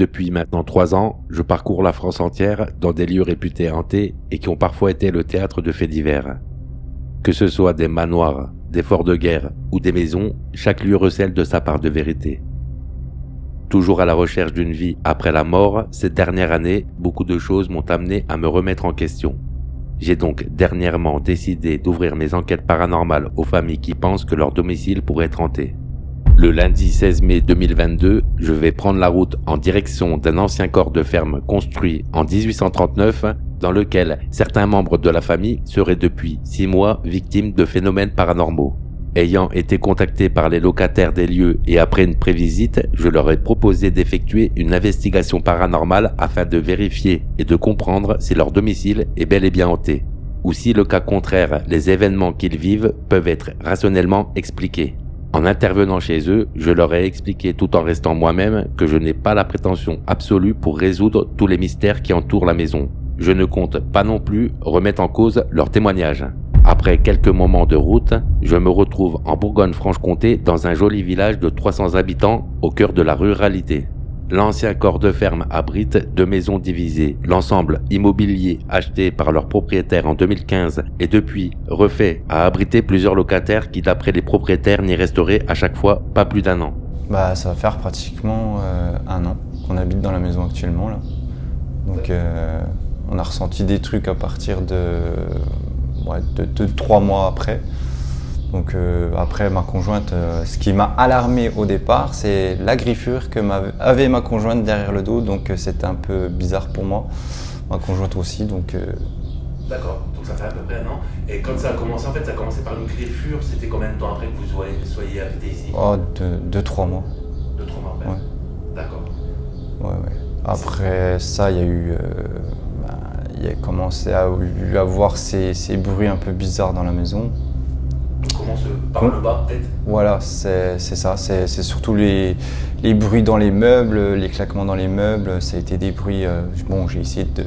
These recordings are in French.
Depuis maintenant 3 ans, je parcours la France entière dans des lieux réputés hantés et qui ont parfois été le théâtre de faits divers. Que ce soit des manoirs, des forts de guerre ou des maisons, chaque lieu recèle de sa part de vérité. Toujours à la recherche d'une vie après la mort, cette dernière année, beaucoup de choses m'ont amené à me remettre en question. J'ai donc dernièrement décidé d'ouvrir mes enquêtes paranormales aux familles qui pensent que leur domicile pourrait être hanté. Le lundi 16 mai 2022, je vais prendre la route en direction d'un ancien corps de ferme construit en 1839 dans lequel certains membres de la famille seraient depuis 6 mois victimes de phénomènes paranormaux. Ayant été contacté par les locataires des lieux et après une prévisite, je leur ai proposé d'effectuer une investigation paranormale afin de vérifier et de comprendre si leur domicile est bel et bien hanté, ou si le cas contraire, les événements qu'ils vivent peuvent être rationnellement expliqués. En intervenant chez eux, je leur ai expliqué tout en restant moi-même que je n'ai pas la prétention absolue pour résoudre tous les mystères qui entourent la maison. Je ne compte pas non plus remettre en cause leurs témoignages. Après quelques moments de route, je me retrouve en Bourgogne-Franche-Comté dans un joli village de 300 habitants au cœur de la ruralité. L'ancien corps de ferme abrite 2 maisons divisées. L'ensemble immobilier acheté par leur propriétaire en 2015 et depuis refait a abrité plusieurs locataires qui d'après les propriétaires n'y resteraient à chaque fois pas plus d'1 an. Ça va faire pratiquement 1 an qu'on habite dans la maison actuellement là. Donc on a ressenti des trucs à partir de 3 mois après. Donc après ma conjointe, ce qui m'a alarmé au départ, c'est la griffure que avait ma conjointe derrière le dos, donc c'était un peu bizarre pour moi, ma conjointe aussi, donc... D'accord, donc ça fait à peu près 1 an. Et quand ça a commencé, en fait, ça a commencé par une griffure, c'était combien de temps après que vous soyez habité ici? 2-3 mois. 2-3 mois après. Ouais. D'accord. Ouais. Après ça, il y a eu... il a commencé à y avoir ces bruits un peu bizarres dans la maison. On commence par le bas, peut-être? Voilà, c'est ça. C'est surtout les bruits dans les meubles, les claquements dans les meubles. Ça a été des bruits... j'ai essayé de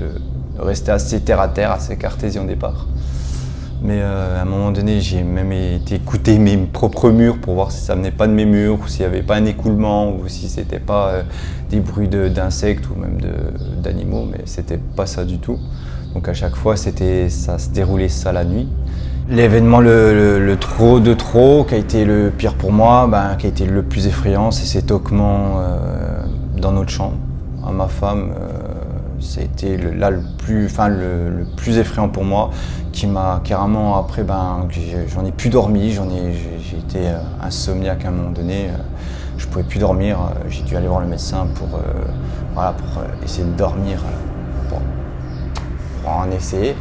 rester assez terre à terre, assez cartésien au départ. Mais à un moment donné, j'ai même été écouter mes propres murs pour voir si ça venait pas de mes murs, ou s'il n'y avait pas un écoulement, ou si c'était pas des bruits d'insectes ou même d'animaux, mais c'était pas ça du tout. Donc à chaque fois, ça se déroulait ça la nuit. L'événement le trop de trop qui a été le pire pour moi, qui a été le plus effrayant, c'est ces toquements dans notre chambre. À ma femme, ça a été le plus effrayant pour moi, qui m'a carrément après, j'en ai plus dormi, j'ai été insomniaque à un moment donné, je pouvais plus dormir, j'ai dû aller voir le médecin pour essayer de dormir, pour en essayer.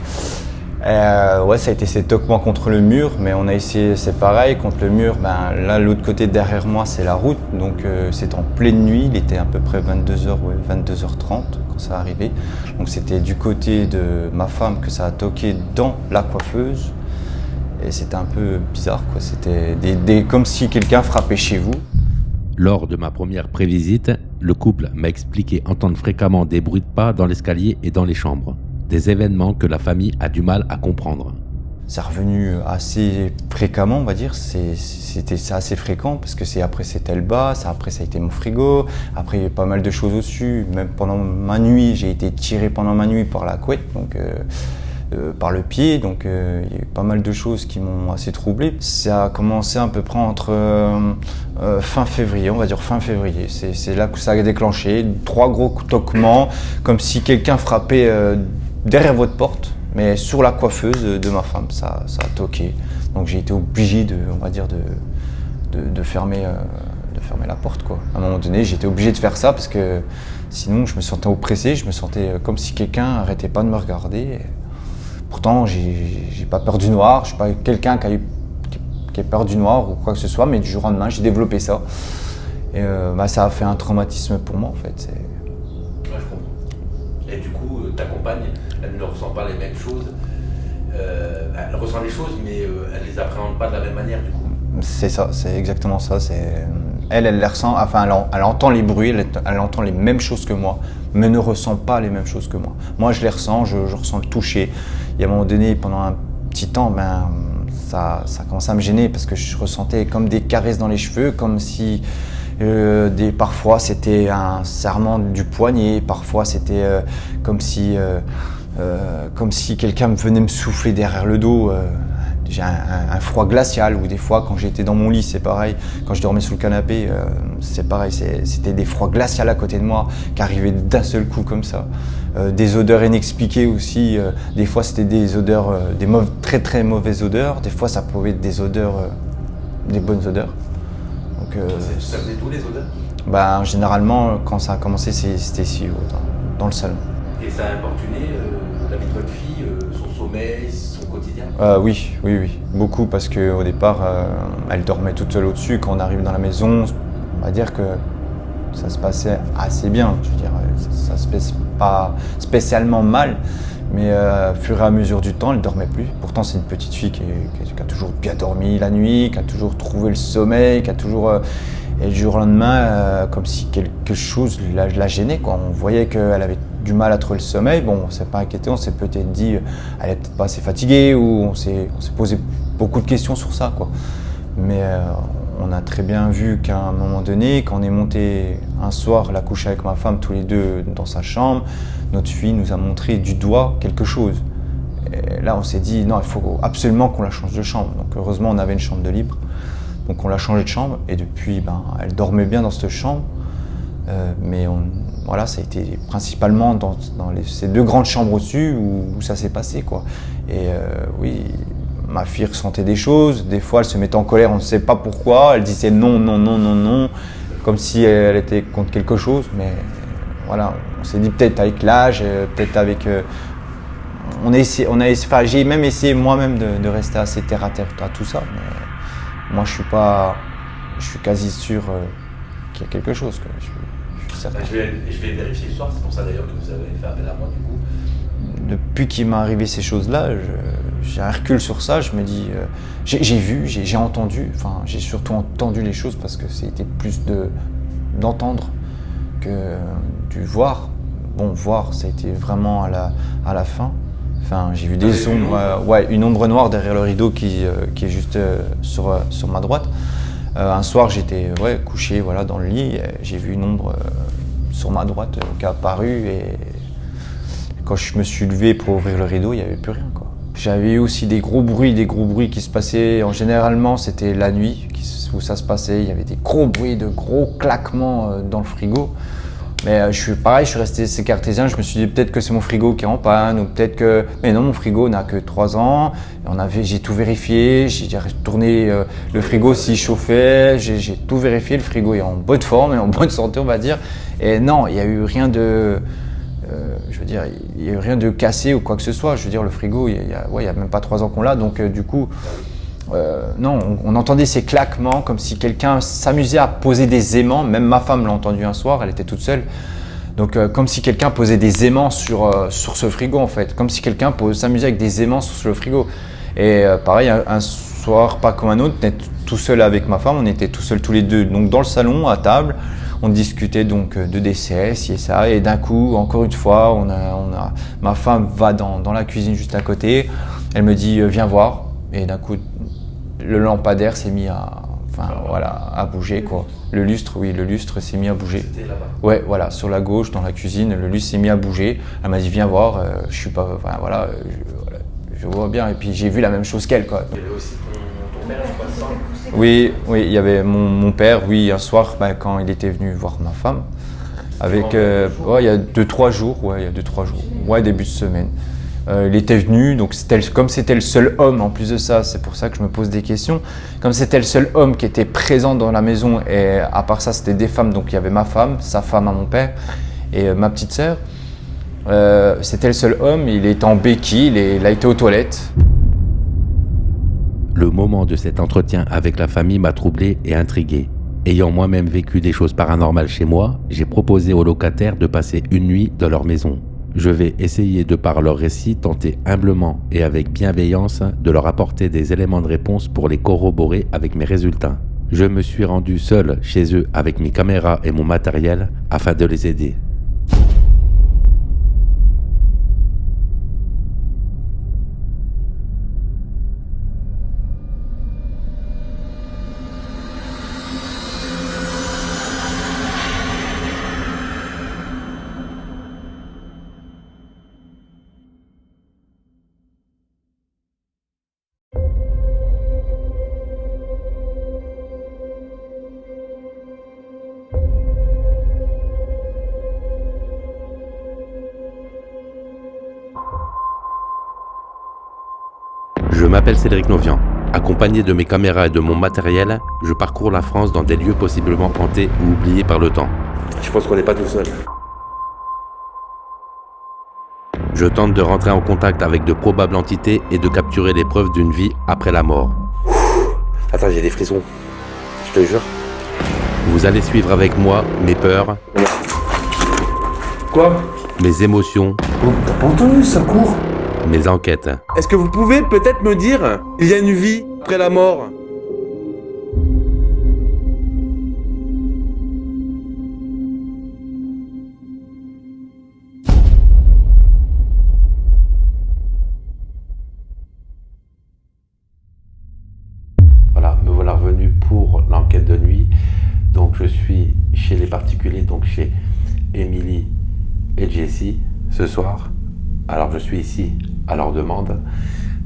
Ça a été ces toquements contre le mur, mais on a essayé, c'est pareil, contre le mur, là l'autre côté derrière moi c'est la route, donc c'est en pleine nuit, il était à peu près 22h, 22h30 quand ça arrivait. Donc c'était du côté de ma femme que ça a toqué dans la coiffeuse, et c'était un peu bizarre, quoi. C'était comme si quelqu'un frappait chez vous. Lors de ma première prévisite, le couple m'a expliqué entendre fréquemment des bruits de pas dans l'escalier et dans les chambres. Des événements que la famille a du mal à comprendre. C'est revenu assez fréquemment, on va dire. C'était assez fréquent parce que après c'était le bas, après ça a été mon frigo, après il y a eu pas mal de choses au-dessus. Même pendant ma nuit, j'ai été tiré pendant ma nuit par la couette, donc par le pied. Donc il y a eu pas mal de choses qui m'ont assez troublé. Ça a commencé à peu près entre fin février, on va dire fin février. C'est là que ça a déclenché. 3 gros toquements, comme si quelqu'un frappait derrière votre porte, mais sur la coiffeuse de ma femme, ça a toqué. Donc j'ai été obligé de fermer la porte, quoi. À un moment donné, j'étais obligé de faire ça parce que sinon je me sentais oppressé, je me sentais comme si quelqu'un n'arrêtait pas de me regarder. Pourtant, j'ai pas peur du noir, je suis pas quelqu'un qui a peur du noir ou quoi que ce soit, mais du jour au lendemain, j'ai développé ça. Et ça a fait un traumatisme pour moi, en fait. Ouais, je comprends. Et du coup, ta compagne, elle ne ressent pas les mêmes choses. Elle ressent les choses, mais elle les appréhende pas de la même manière, du coup. C'est ça, c'est exactement ça. Elle les ressent, elle entend les bruits, elle entend les mêmes choses que moi, mais ne ressent pas les mêmes choses que moi. Moi, je les ressens, je ressens le toucher. Et à un moment donné, pendant un petit temps, ça commençait à me gêner parce que je ressentais comme des caresses dans les cheveux, comme si Parfois c'était un serrement du poignet, parfois c'était comme si quelqu'un venait me souffler derrière le dos. J'ai un froid glacial, ou des fois quand j'étais dans mon lit, c'est pareil, quand je dormais sous le canapé, c'est pareil, c'était des froids glaciaux à côté de moi qui arrivaient d'un seul coup comme ça. Des odeurs inexpliquées aussi, des fois c'était des odeurs, très très mauvaises odeurs, des fois ça pouvait être des odeurs, des bonnes odeurs. Donc, Ça faisait tous les odeurs? Généralement, quand ça a commencé, c'était ici, dans le salon. Et ça a importuné la vie de votre fille, son sommeil, son quotidien? Oui, beaucoup, parce qu'au départ, elle dormait toute seule au-dessus. Quand on arrive dans la maison, on va dire que ça se passait assez bien. Je veux dire, ça se passe pas spécialement mal, mais au fur et à mesure du temps, elle ne dormait plus. Pourtant, c'est une petite fille qui a toujours bien dormi la nuit, qui a toujours trouvé le sommeil, qui a toujours... et du jour au lendemain, comme si quelque chose la gênait, quoi. On voyait qu'elle avait du mal à trouver le sommeil. Bon, on ne s'est pas inquiété, on s'est peut-être dit elle est peut-être pas assez fatiguée, ou on s'est posé beaucoup de questions sur ça, quoi. Mais on a très bien vu qu'à un moment donné, quand on est monté un soir la coucher avec ma femme tous les deux dans sa chambre, notre fille nous a montré du doigt quelque chose. Et là, on s'est dit non, il faut absolument qu'on la change de chambre. Donc heureusement, on avait une chambre de libre. Donc on l'a changée de chambre, et depuis, elle dormait bien dans cette chambre. Mais voilà, ça a été principalement dans ces deux grandes chambres au-dessus où ça s'est passé, quoi. Et oui, ma fille ressentait des choses. Des fois, elle se mettait en colère, on ne sait pas pourquoi. Elle disait non, non, non, non, non, comme si elle était contre quelque chose. Mais voilà, on s'est dit peut-être avec l'âge, peut-être avec... j'ai même essayé moi-même de rester assez terre à terre à tout ça. Mais moi, je suis quasi sûr qu'il y a quelque chose, quoi. Je suis certain. Je vais vérifier ce soir, c'est pour ça d'ailleurs que vous avez fait appel à moi du coup. Depuis qu'il m'est arrivé ces choses-là, j'ai un recul sur ça. Je me dis, j'ai vu, j'ai entendu, enfin j'ai surtout entendu les choses, parce que c'était plus d'entendre que du voir. Bon, voir, ça a été vraiment à la fin. Enfin, j'ai vu des ombres, une ombre noire derrière le rideau qui est juste sur ma droite. Un soir, j'étais couché dans le lit, et j'ai vu une ombre sur ma droite qui a apparu, et quand je me suis levé pour ouvrir le rideau, il n'y avait plus rien, quoi. J'avais eu aussi des gros bruits qui se passaient. Généralement, c'était la nuit où ça se passait. Il y avait des gros bruits, de gros claquements dans le frigo. Mais je suis resté assez cartésien. Je me suis dit peut-être que c'est mon frigo qui est en panne, ou peut-être que... Mais non, mon frigo n'a que 3 ans. J'ai tout vérifié, j'ai retourné le frigo s'il chauffait, j'ai tout vérifié. Le frigo est en bonne forme et en bonne santé, on va dire. Et non, il n'y a eu rien de... il n'y a eu rien de cassé ou quoi que ce soit. Je veux dire, le frigo, il y a même pas 3 ans qu'on l'a. Donc du coup... non, on entendait ces claquements comme si quelqu'un s'amusait à poser des aimants. Même ma femme l'a entendu un soir, elle était toute seule. Donc comme si quelqu'un posait des aimants sur ce frigo, en fait. Comme si quelqu'un s'amusait avec des aimants sur le frigo. Et pareil, un soir, pas comme un autre, on était tout seul avec ma femme, on était tout seuls tous les deux. Donc dans le salon, à table, on discutait donc de décès, ci et ça. Et d'un coup, encore une fois, ma femme va dans la cuisine juste à côté. Elle me dit viens voir. Et d'un coup, le lampadaire s'est mis à bouger, quoi. Le lustre s'est mis à bouger. C'était là-bas? Ouais, voilà, sur la gauche, dans la cuisine, le lustre s'est mis à bouger. Elle m'a dit viens voir, je suis pas, je vois bien. Et puis j'ai vu la même chose qu'elle, quoi. Il y avait aussi ton père, je crois, ça? Oui, il y avait mon père, oui, un soir, quand il était venu voir ma femme, avec, il y a 2-3 jours, début de semaine. Il était venu, donc comme c'était le seul homme, en plus de ça, c'est pour ça que je me pose des questions, comme c'était le seul homme qui était présent dans la maison, et à part ça c'était des femmes, donc il y avait ma femme, sa femme à mon père, et ma petite sœur, c'était le seul homme, il était en béquille, il a été aux toilettes. Le moment de cet entretien avec la famille m'a troublé et intrigué. Ayant moi-même vécu des choses paranormales chez moi, j'ai proposé aux locataires de passer une nuit dans leur maison. Je vais essayer, de par leur récit, tenter humblement et avec bienveillance de leur apporter des éléments de réponse pour les corroborer avec mes résultats. Je me suis rendu seul chez eux avec mes caméras et mon matériel afin de les aider. m'appelle Cédric Novian. Accompagné de mes caméras et de mon matériel, je parcours la France dans des lieux possiblement hantés ou oubliés par le temps. Je pense qu'on n'est pas tout seul. Je tente de rentrer en contact avec de probables entités et de capturer les preuves d'une vie après la mort. Attends, j'ai des frissons. Je te jure. Vous allez suivre avec moi mes peurs. Quoi? Mes émotions. Oh, t'as pas entendu, ça court? Mes enquêtes. Est-ce que vous pouvez peut-être me dire, il y a une vie après la mort? Voilà, me voilà revenu pour l'enquête de nuit. Donc je suis chez les particuliers, donc chez Émilie et Jessie ce soir. Alors je suis ici à leur demande,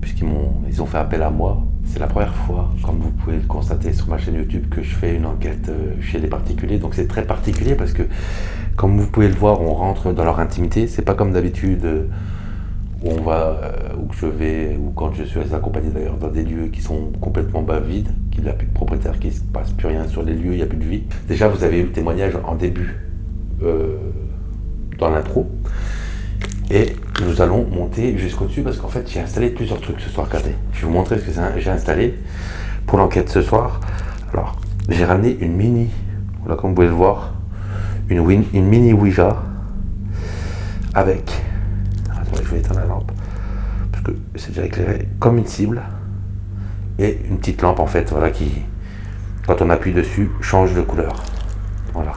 puisqu'ils ont fait appel à moi. C'est la première fois, comme vous pouvez le constater sur ma chaîne YouTube, que je fais une enquête chez les particuliers. Donc c'est très particulier parce que, comme vous pouvez le voir, on rentre dans leur intimité. C'est pas comme d'habitude où on va, où je vais, ou quand je suis accompagné d'ailleurs dans des lieux qui sont complètement vides, qu'il n'y a plus de propriétaire, qu'il ne se passe plus rien sur les lieux, il n'y a plus de vie. Déjà, vous avez eu le témoignage en début, dans l'intro. Et nous allons monter jusqu'au-dessus parce qu'en fait j'ai installé plusieurs trucs ce soir. Regardez, je vais vous montrer ce que j'ai installé pour l'enquête ce soir. Alors, j'ai ramené une mini, voilà, comme vous pouvez le voir, une mini Ouija avec, attendez, je vais éteindre la lampe parce que c'est déjà éclairé, comme une cible, et une petite lampe en fait, voilà, qui, quand on appuie dessus, change de couleur. Voilà.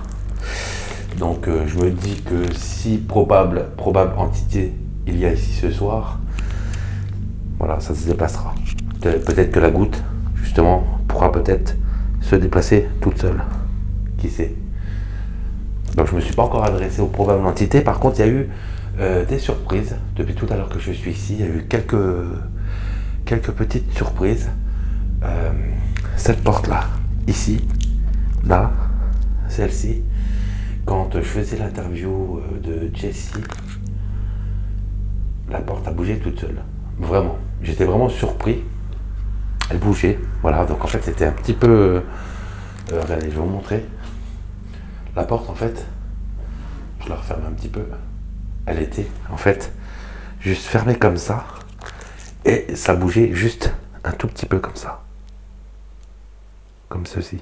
Donc je me dis que si probable entité il y a ici ce soir, voilà, ça se déplacera. Peut-être que la goutte, justement, pourra peut-être se déplacer toute seule. Qui sait? Donc je ne me suis pas encore adressé aux probables entités. Par contre, il y a eu des surprises. Depuis tout à l'heure que je suis ici, il y a eu quelques petites surprises. Cette porte-là, ici, là, celle-ci. Quand je faisais l'interview de Jessie, la porte a bougé toute seule. Vraiment. J'étais vraiment surpris. Elle bougeait. Voilà. Donc en fait, c'était un petit peu... regardez, je vais vous montrer. La porte, en fait, je la referme un petit peu. Elle était, en fait, juste fermée comme ça. Et ça bougeait juste un tout petit peu comme ça. Comme ceci.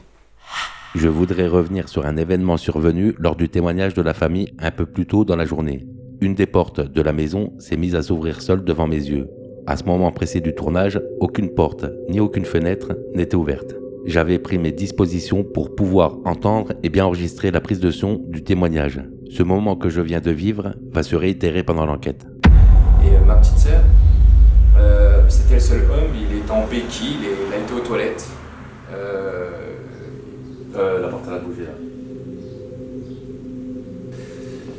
Je voudrais revenir sur un événement survenu lors du témoignage de la famille un peu plus tôt dans la journée. Une des portes de la maison s'est mise à s'ouvrir seule devant mes yeux. À ce moment précis du tournage, aucune porte ni aucune fenêtre n'était ouverte. J'avais pris mes dispositions pour pouvoir entendre et bien enregistrer la prise de son du témoignage. Ce moment que je viens de vivre va se réitérer pendant l'enquête. Et ma petite sœur, c'était le seul homme, il était en béquille, il a été aux toilettes. La porte elle a bougé là.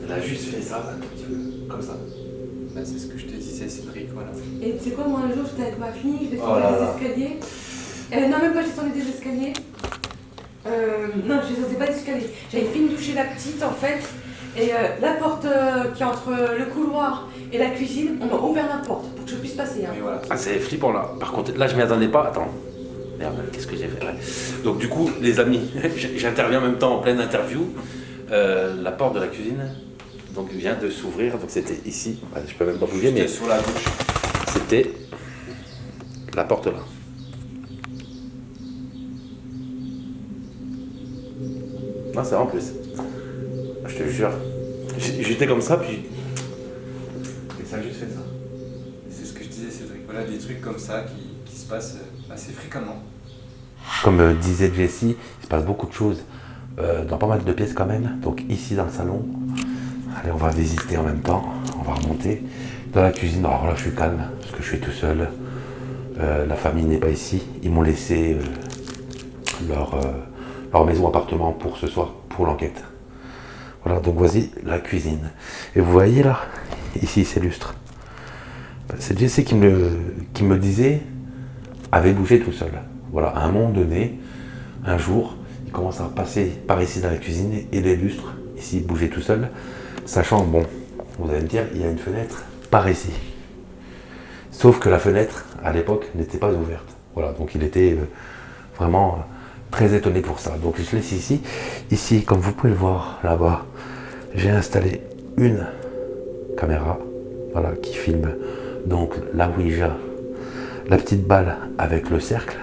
Elle a juste fait ça un tout petit peu, comme ça. Bah, c'est ce que je te disais, Cédric, voilà. Et tu sais quoi, moi un jour j'étais avec ma fille, je descendais Oh là des là. escaliers. Non, même pas, je descendais des escaliers. Non, je descendais pas des escaliers. J'avais fini de toucher la petite en fait. Et la porte qui est entre le couloir et la cuisine, on m'a ouvert la porte pour que je puisse passer. Hein. Oui, voilà. Ah, c'est flippant là. Par contre, là je m'y attendais pas. Attends. Merde, qu'est-ce que j'ai fait? Ouais. Donc du coup, les amis, j'interviens en même temps en pleine interview. La porte de la cuisine donc vient de s'ouvrir. Donc c'était ici. Ouais, je peux même pas bouger, mais Sur la gauche. c'était la porte là. Non, c'est vrai en plus. Je te jure. J'étais comme ça, puis. Et ça a juste fait ça. C'est ce que je disais, Cédric. Voilà, des trucs comme ça qui se passent assez fréquemment. Comme disait Jessie, il se passe beaucoup de choses dans pas mal de pièces quand même. Donc ici dans le salon, allez, on va visiter en même temps. On va remonter dans la cuisine. Alors là, je suis calme parce que je suis tout seul. La famille n'est pas ici. Ils m'ont laissé leur maison appartement pour ce soir, pour l'enquête. Voilà, donc voici la cuisine. Et vous voyez là, ici c'est lustre. C'est Jessie qui me disait avait bougé tout seul. Voilà, à un moment donné, un jour, il commence à passer par ici dans la cuisine et les lustres ici bougeaient tout seul, sachant, bon, vous allez me dire, il y a une fenêtre par ici. Sauf que la fenêtre, à l'époque, n'était pas ouverte. Voilà, donc il était vraiment très étonné pour ça. Donc je laisse ici. Ici, comme vous pouvez le voir là-bas, j'ai installé une caméra, voilà, qui filme donc la Ouija, la petite balle avec le cercle.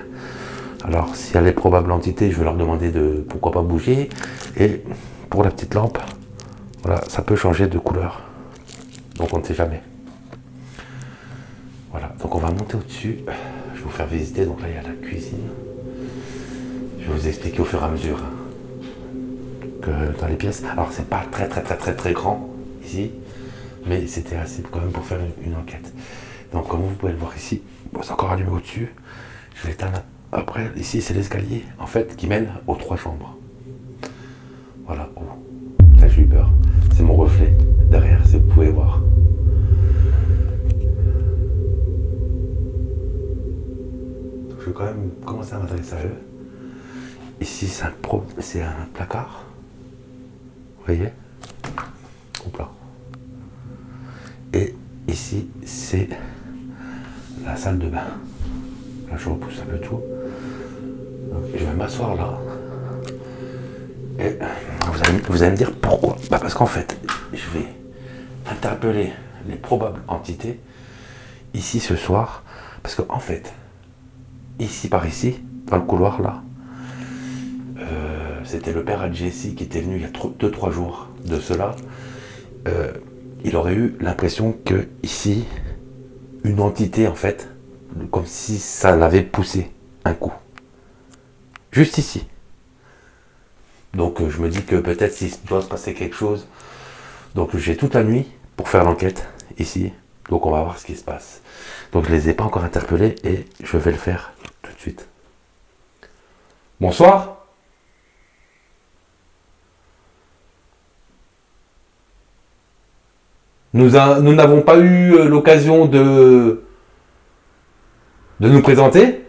Alors, s'il y a les probables entités, je vais leur demander de pourquoi pas bouger. Et pour la petite lampe, voilà, ça peut changer de couleur. Donc on ne sait jamais. Voilà, donc on va monter au-dessus. Je vais vous faire visiter. Donc là, il y a la cuisine. Je vais vous expliquer au fur et à mesure que dans les pièces. Alors, c'est pas très grand ici, mais c'était assez quand même pour faire une enquête. Donc, comme vous pouvez le voir ici, bon, c'est encore allumé au-dessus. Je vais l'éteindre. Après, ici, c'est l'escalier, en fait, qui mène aux 3 chambres. Voilà. Oh. Là, j'ai eu peur. C'est mon reflet derrière, si vous pouvez voir. Donc, je vais quand même commencer à m'intéresser à eux. Ici, c'est un placard. Vous voyez? Hop là. Et ici, c'est la salle de bain. Là, je repousse un peu tout. Donc, je vais m'asseoir là. Et vous allez me dire pourquoi. Bah parce qu'en fait, je vais interpeller les probables entités ici ce soir. Parce qu'en fait, ici par ici, dans le couloir là, c'était le père Adjessi qui était venu il y a 2-3 jours de cela. Il aurait eu l'impression que ici, une entité en fait, comme si ça l'avait poussé un coup. Juste ici. Donc je me dis que peut-être s'il doit se passer quelque chose. Donc j'ai toute la nuit pour faire l'enquête ici. Donc on va voir ce qui se passe. Donc je ne les ai pas encore interpellés et je vais le faire tout de suite. Bonsoir. Nous n'avons pas eu l'occasion de nous présenter.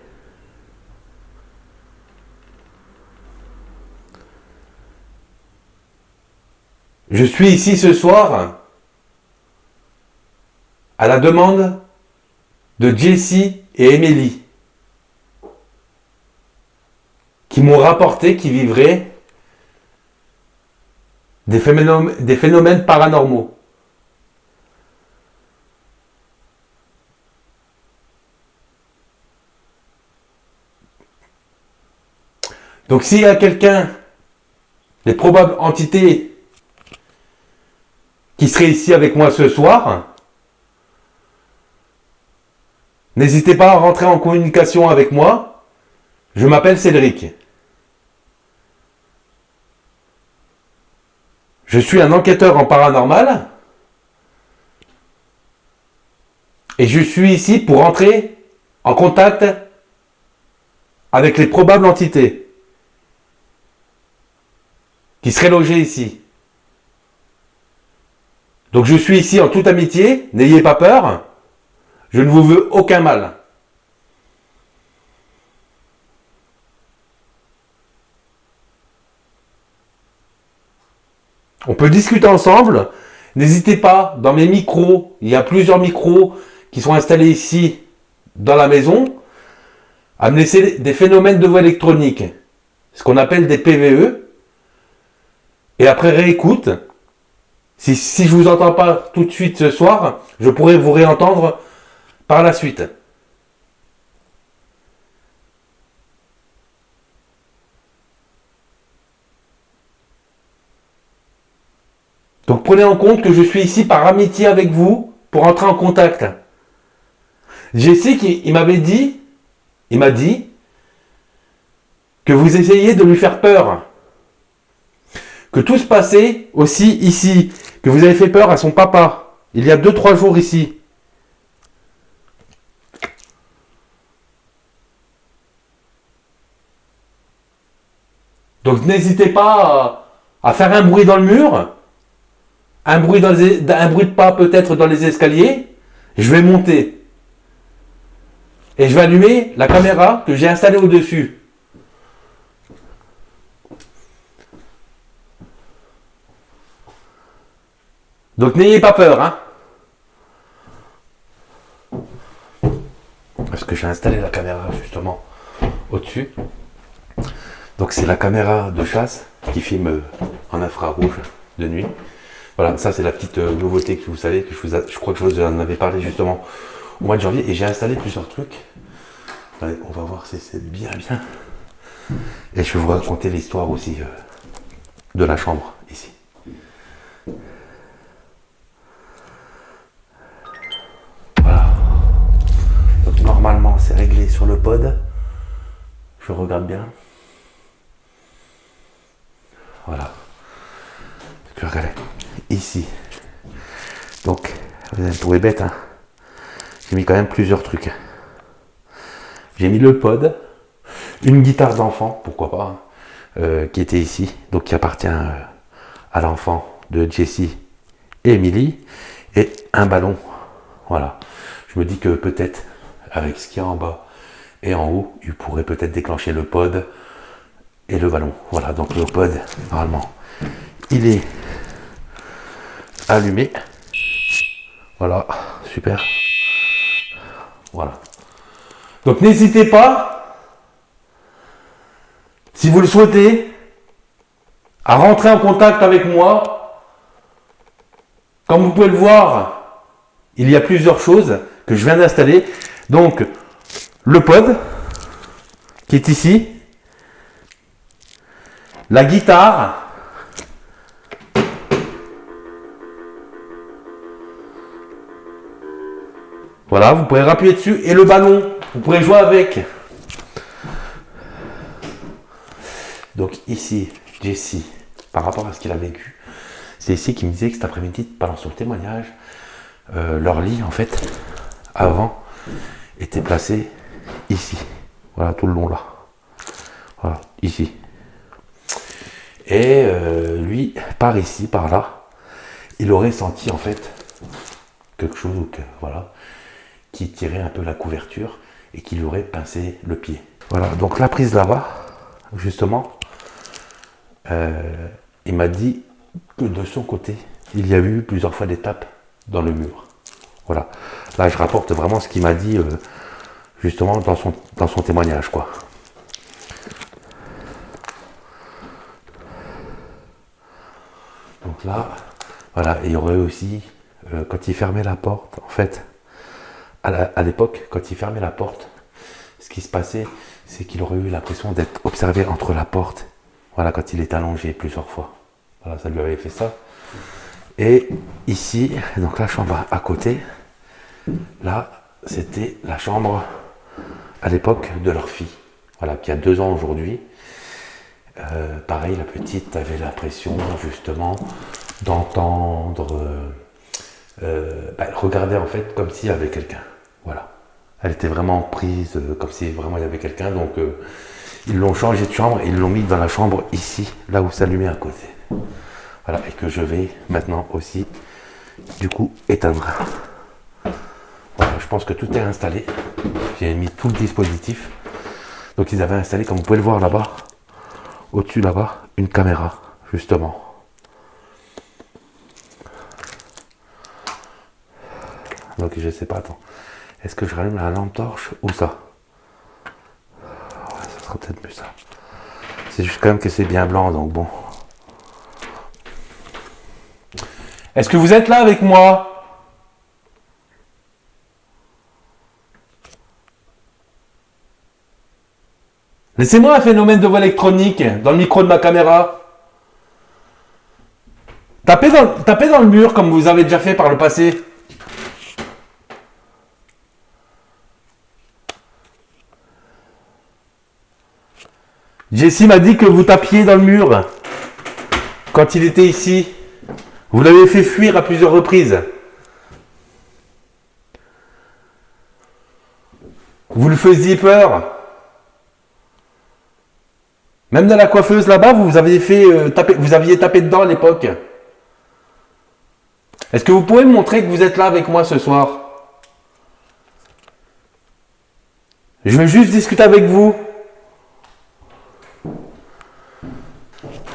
Je suis ici ce soir à la demande de Jessie et Emily qui m'ont rapporté qu'ils vivraient des phénomènes paranormaux. Donc s'il y a quelqu'un, les probables entités qui serait ici avec moi ce soir, n'hésitez pas à rentrer en communication avec moi. Je m'appelle Cédric. Je suis un enquêteur en paranormal. Et je suis ici pour entrer en contact avec les probables entités qui seraient logées ici. Donc je suis ici en toute amitié, n'ayez pas peur, je ne vous veux aucun mal. On peut discuter ensemble, n'hésitez pas, dans mes micros, il y a plusieurs micros qui sont installés ici dans la maison, à me laisser des phénomènes de voix électronique, ce qu'on appelle des PVE, et après réécoute. Si je vous entends pas tout de suite ce soir, je pourrais vous réentendre par la suite. Donc prenez en compte que je suis ici par amitié avec vous pour entrer en contact. Jessie il m'a dit que vous essayez de lui faire peur. Que tout se passait aussi ici, que vous avez fait peur à son papa, il y a 2-3 jours ici. Donc n'hésitez pas à faire un bruit dans le mur, un bruit de pas peut-être dans les escaliers, je vais monter. Et je vais allumer la caméra que j'ai installée au-dessus. Donc n'ayez pas peur, hein. j'ai installé la caméra justement au-dessus. Donc c'est la caméra de chasse qui filme en infrarouge de nuit. Voilà, ça c'est la petite nouveauté que vous savez, que je crois que je vous en avais parlé justement au mois de janvier. Et j'ai installé plusieurs trucs. Allez, on va voir si c'est bien. Et je vais vous raconter l'histoire aussi de la chambre ici. Voilà. Donc normalement c'est réglé sur le pod. Je regarde bien. Voilà. Donc, regardez. Ici. Donc, vous allez me trouver bête, hein. J'ai mis quand même plusieurs trucs. J'ai mis le pod, une guitare d'enfant, pourquoi pas, hein, qui était ici, donc qui appartient à l'enfant de Jessie et Emily, et un ballon. Voilà. Je me dis que peut-être, avec ce qu'il y a en bas et en haut, il pourrait peut-être déclencher le pod et le ballon. Voilà, donc le pod, normalement, il est allumé. Voilà, super. Voilà. Donc n'hésitez pas, si vous le souhaitez, à rentrer en contact avec moi. Comme vous pouvez le voir, il y a plusieurs choses que je viens d'installer. Donc, le pod, qui est ici. La guitare. Voilà, vous pouvez appuyer dessus. Et le ballon, vous pourrez jouer avec. Donc ici, Jessie, par rapport à ce qu'il a vécu, c'est ici qu'il me disait que cet après-midi, pendant son témoignage, leur lit, en fait, avant, était placé ici. Voilà, tout le long là. Voilà, ici. Et lui, par ici, par là, il aurait senti en fait quelque chose voilà, qui tirait un peu la couverture et qui lui aurait pincé le pied. Voilà, donc la prise là-bas, justement, il m'a dit que de son côté, il y a eu plusieurs fois des tapes dans le mur. Voilà, là je rapporte vraiment ce qu'il m'a dit justement dans son témoignage, quoi. Donc là, voilà, et il y aurait aussi, quand il fermait la porte, en fait, à l'époque, quand il fermait la porte, ce qui se passait, c'est qu'il aurait eu l'impression d'être observé entre la porte, voilà, quand il est allongé plusieurs fois. Voilà, ça lui avait fait ça. Et ici, donc la chambre à côté, là, c'était la chambre à l'époque de leur fille, voilà, qui a 2 ans aujourd'hui. Pareil, la petite avait l'impression justement d'entendre, elle regardait en fait comme s'il y avait quelqu'un, voilà. Elle était vraiment prise comme si vraiment il y avait quelqu'un, donc ils l'ont changé de chambre et ils l'ont mis dans la chambre ici, là où ça allumait à côté. Voilà, et que je vais maintenant aussi, du coup, éteindre. Voilà, je pense que tout est installé. J'ai mis tout le dispositif. Donc ils avaient installé, comme vous pouvez le voir là-bas, au-dessus là-bas, une caméra, justement. Donc je sais pas, attends. Est-ce que je rallume la lampe torche ou ça? Ouais, ça sera peut-être mieux ça. C'est juste quand même que c'est bien blanc, donc bon. Est-ce que vous êtes là avec moi? Laissez-moi un phénomène de voix électronique dans le micro de ma caméra. Tapez dans le mur comme vous avez déjà fait par le passé. Jessie m'a dit que vous tapiez dans le mur quand il était ici. Vous l'avez fait fuir à plusieurs reprises. Vous le faisiez peur. Même dans la coiffeuse là-bas, vous aviez fait vous aviez tapé dedans à l'époque. Est-ce que vous pouvez me montrer que vous êtes là avec moi ce soir? Je veux juste discuter avec vous.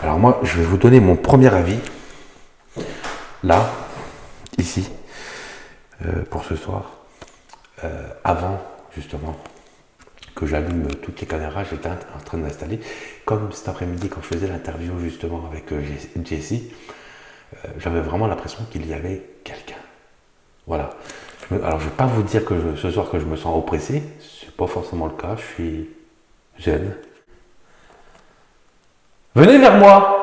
Alors moi, je vais vous donner mon premier avis. Là, ici, pour ce soir, avant justement, que j'allume toutes les caméras, j'étais en train d'installer. Comme cet après-midi, quand je faisais l'interview justement avec Jessie, j'avais vraiment l'impression qu'il y avait quelqu'un. Voilà. Alors, je ne vais pas vous dire que ce soir que je me sens oppressé, c'est pas forcément le cas, je suis zen. Venez vers moi.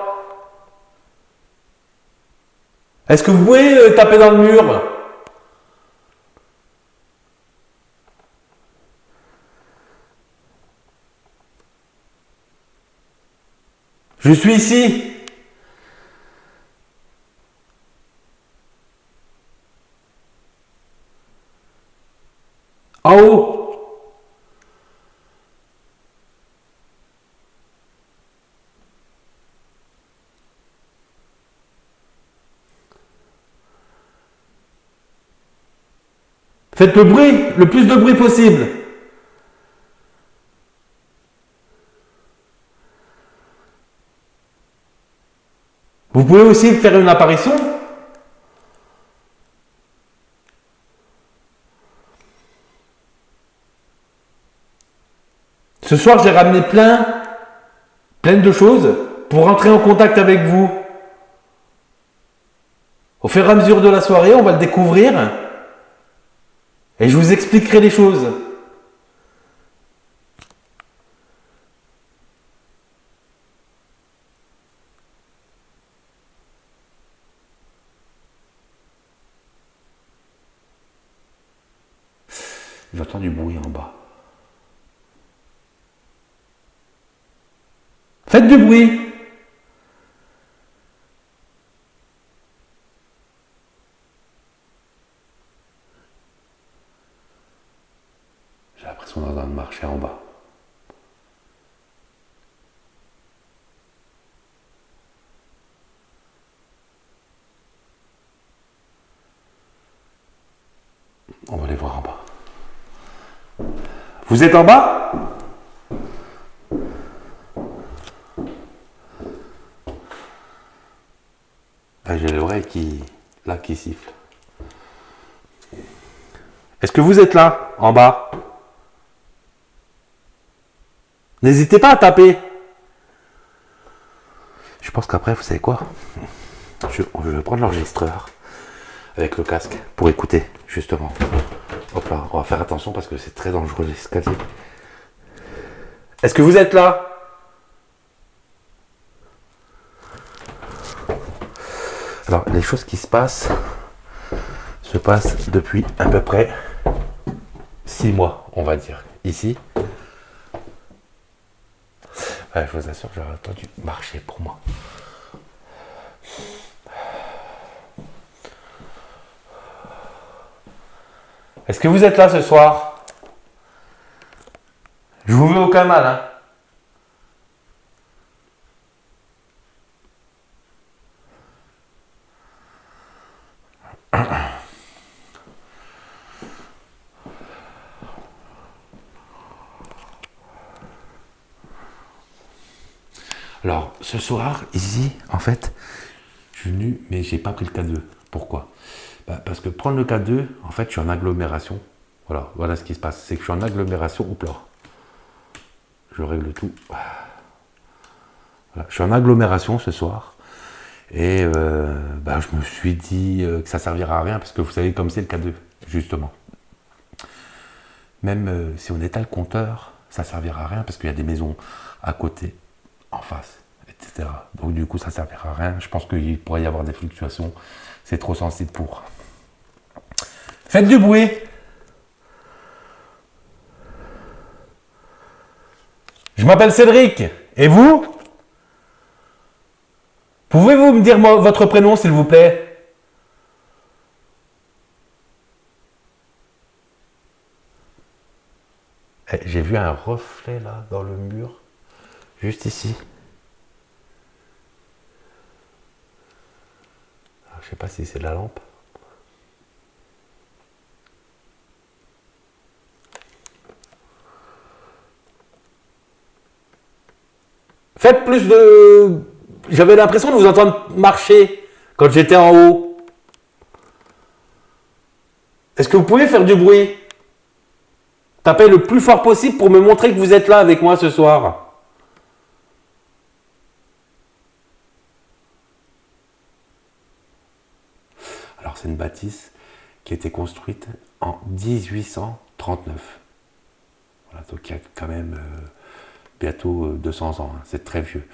Est-ce que vous pouvez taper dans le mur? Je suis ici. En haut. Faites le bruit, le plus de bruit possible. Vous pouvez aussi faire une apparition. Ce soir, j'ai ramené plein de choses pour rentrer en contact avec vous. Au fur et à mesure de la soirée, on va le découvrir et je vous expliquerai les choses. J'entends du bruit en bas. Faites du bruit. J'ai l'impression d'entendre marcher en bas. On va les voir en bas. Vous êtes en bas? J'ai l'oreille qui siffle. Est-ce que vous êtes là, en bas? N'hésitez pas à taper. Je pense qu'après, vous savez quoi? Je vais prendre l'enregistreur avec le casque pour écouter, justement. Hop là, on va faire attention parce que c'est très dangereux l'escalier. Est-ce que vous êtes là? Alors, les choses qui se passent depuis à peu près 6 mois, on va dire. Ici, ouais, je vous assure, j'aurais entendu marcher pour moi. Est-ce que vous êtes là ce soir? Je vous veux aucun mal, hein? Alors, ce soir, ici, en fait, je suis venu, mais j'ai pas pris le K2. Pourquoi? Parce que prendre le K2, en fait, je suis en agglomération. Voilà ce qui se passe. C'est que je suis en agglomération au plat. Je règle tout. Voilà, je suis en agglomération ce soir. Et je me suis dit que ça servira à rien, parce que vous savez comme c'est le K2, justement. Même si on étale le compteur, ça servira à rien, parce qu'il y a des maisons à côté, en face, etc. Donc du coup, ça servira à rien. Je pense qu'il pourrait y avoir des fluctuations. C'est trop sensible pour. Faites du bruit. Je m'appelle Cédric. Et vous? Pouvez-vous me dire votre prénom, s'il vous plaît? J'ai vu un reflet là dans le mur, juste ici. Alors, je sais pas si c'est la lampe. Faites plus de... J'avais l'impression de vous entendre marcher quand j'étais en haut. Est-ce que vous pouvez faire du bruit? Tapez le plus fort possible pour me montrer que vous êtes là avec moi ce soir. Alors c'est une bâtisse qui a été construite en 1839. Voilà, donc il y a quand même bientôt 200 ans, hein. C'est très vieux.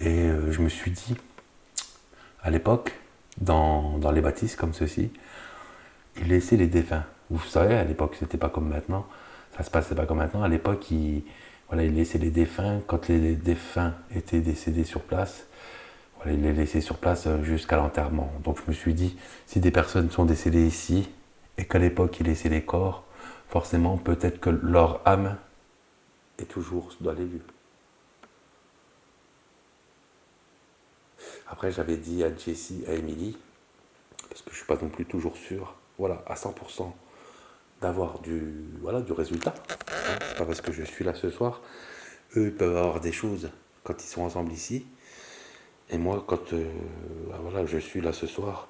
Et je me suis dit, à l'époque, dans les bâtisses comme ceci, ils laissaient les défunts. Vous savez, à l'époque, c'était pas comme maintenant. Ça se passait pas comme maintenant. À l'époque, ils laissaient les défunts. Quand les défunts étaient décédés sur place, voilà, ils les laissaient sur place jusqu'à l'enterrement. Donc je me suis dit, si des personnes sont décédées ici, et qu'à l'époque, ils laissaient les corps, forcément, peut-être que leur âme est toujours dans les lieux. Après, j'avais dit à Jessie, à Emily, parce que je ne suis pas non plus toujours sûr, voilà, à 100% d'avoir du résultat. Hein, c'est pas parce que je suis là ce soir. Eux, ils peuvent avoir des choses quand ils sont ensemble ici. Et moi, quand je suis là ce soir,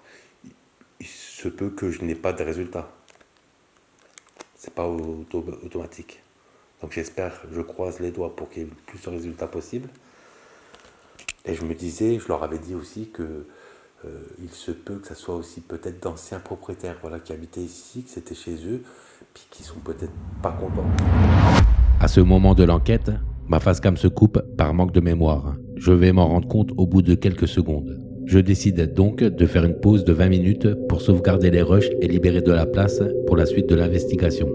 il se peut que je n'ai pas de résultat. C'est pas automatique. Donc j'espère, je croise les doigts pour qu'il y ait le plus de résultats possible. Et je me disais, je leur avais dit aussi que il se peut que ça soit aussi peut-être d'anciens propriétaires qui habitaient ici, que c'était chez eux, puis qui sont peut-être pas contents. À ce moment de l'enquête, ma facecam se coupe par manque de mémoire. Je vais m'en rendre compte au bout de quelques secondes. Je décide donc de faire une pause de 20 minutes pour sauvegarder les rushs et libérer de la place pour la suite de l'investigation.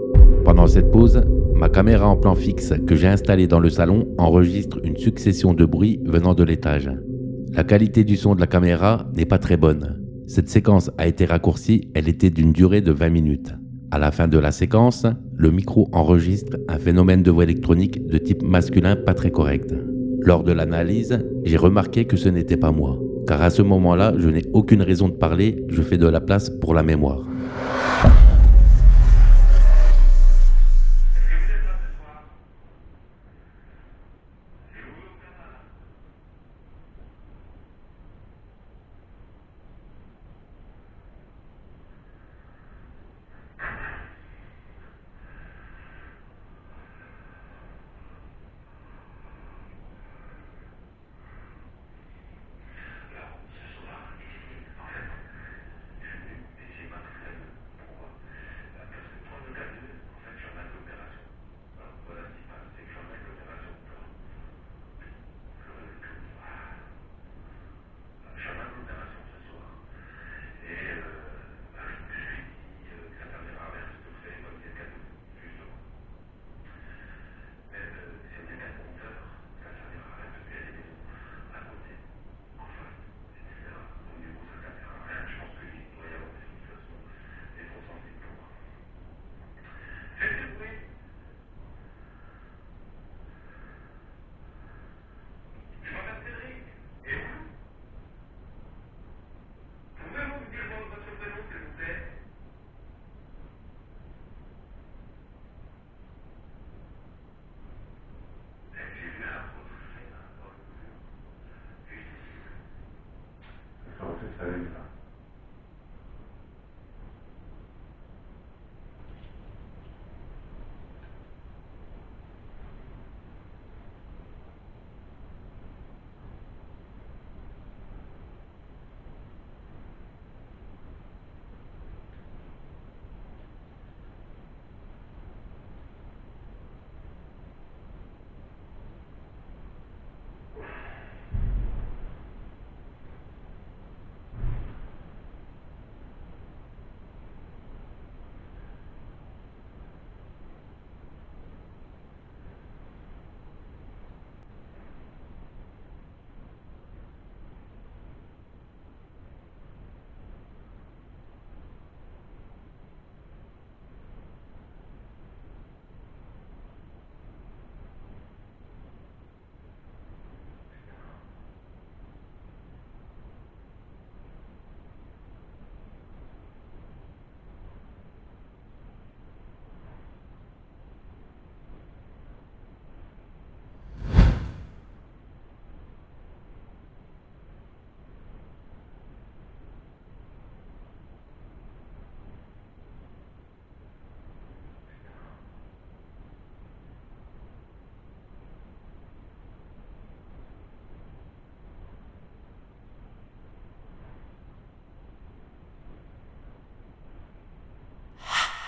Pendant cette pause, ma caméra en plan fixe que j'ai installée dans le salon enregistre une succession de bruits venant de l'étage. La qualité du son de la caméra n'est pas très bonne. Cette séquence a été raccourcie, elle était d'une durée de 20 minutes. À la fin de la séquence, le micro enregistre un phénomène de voix électronique de type masculin pas très correct. Lors de l'analyse, j'ai remarqué que ce n'était pas moi, car à ce moment-là, je n'ai aucune raison de parler, je fais de la place pour la mémoire.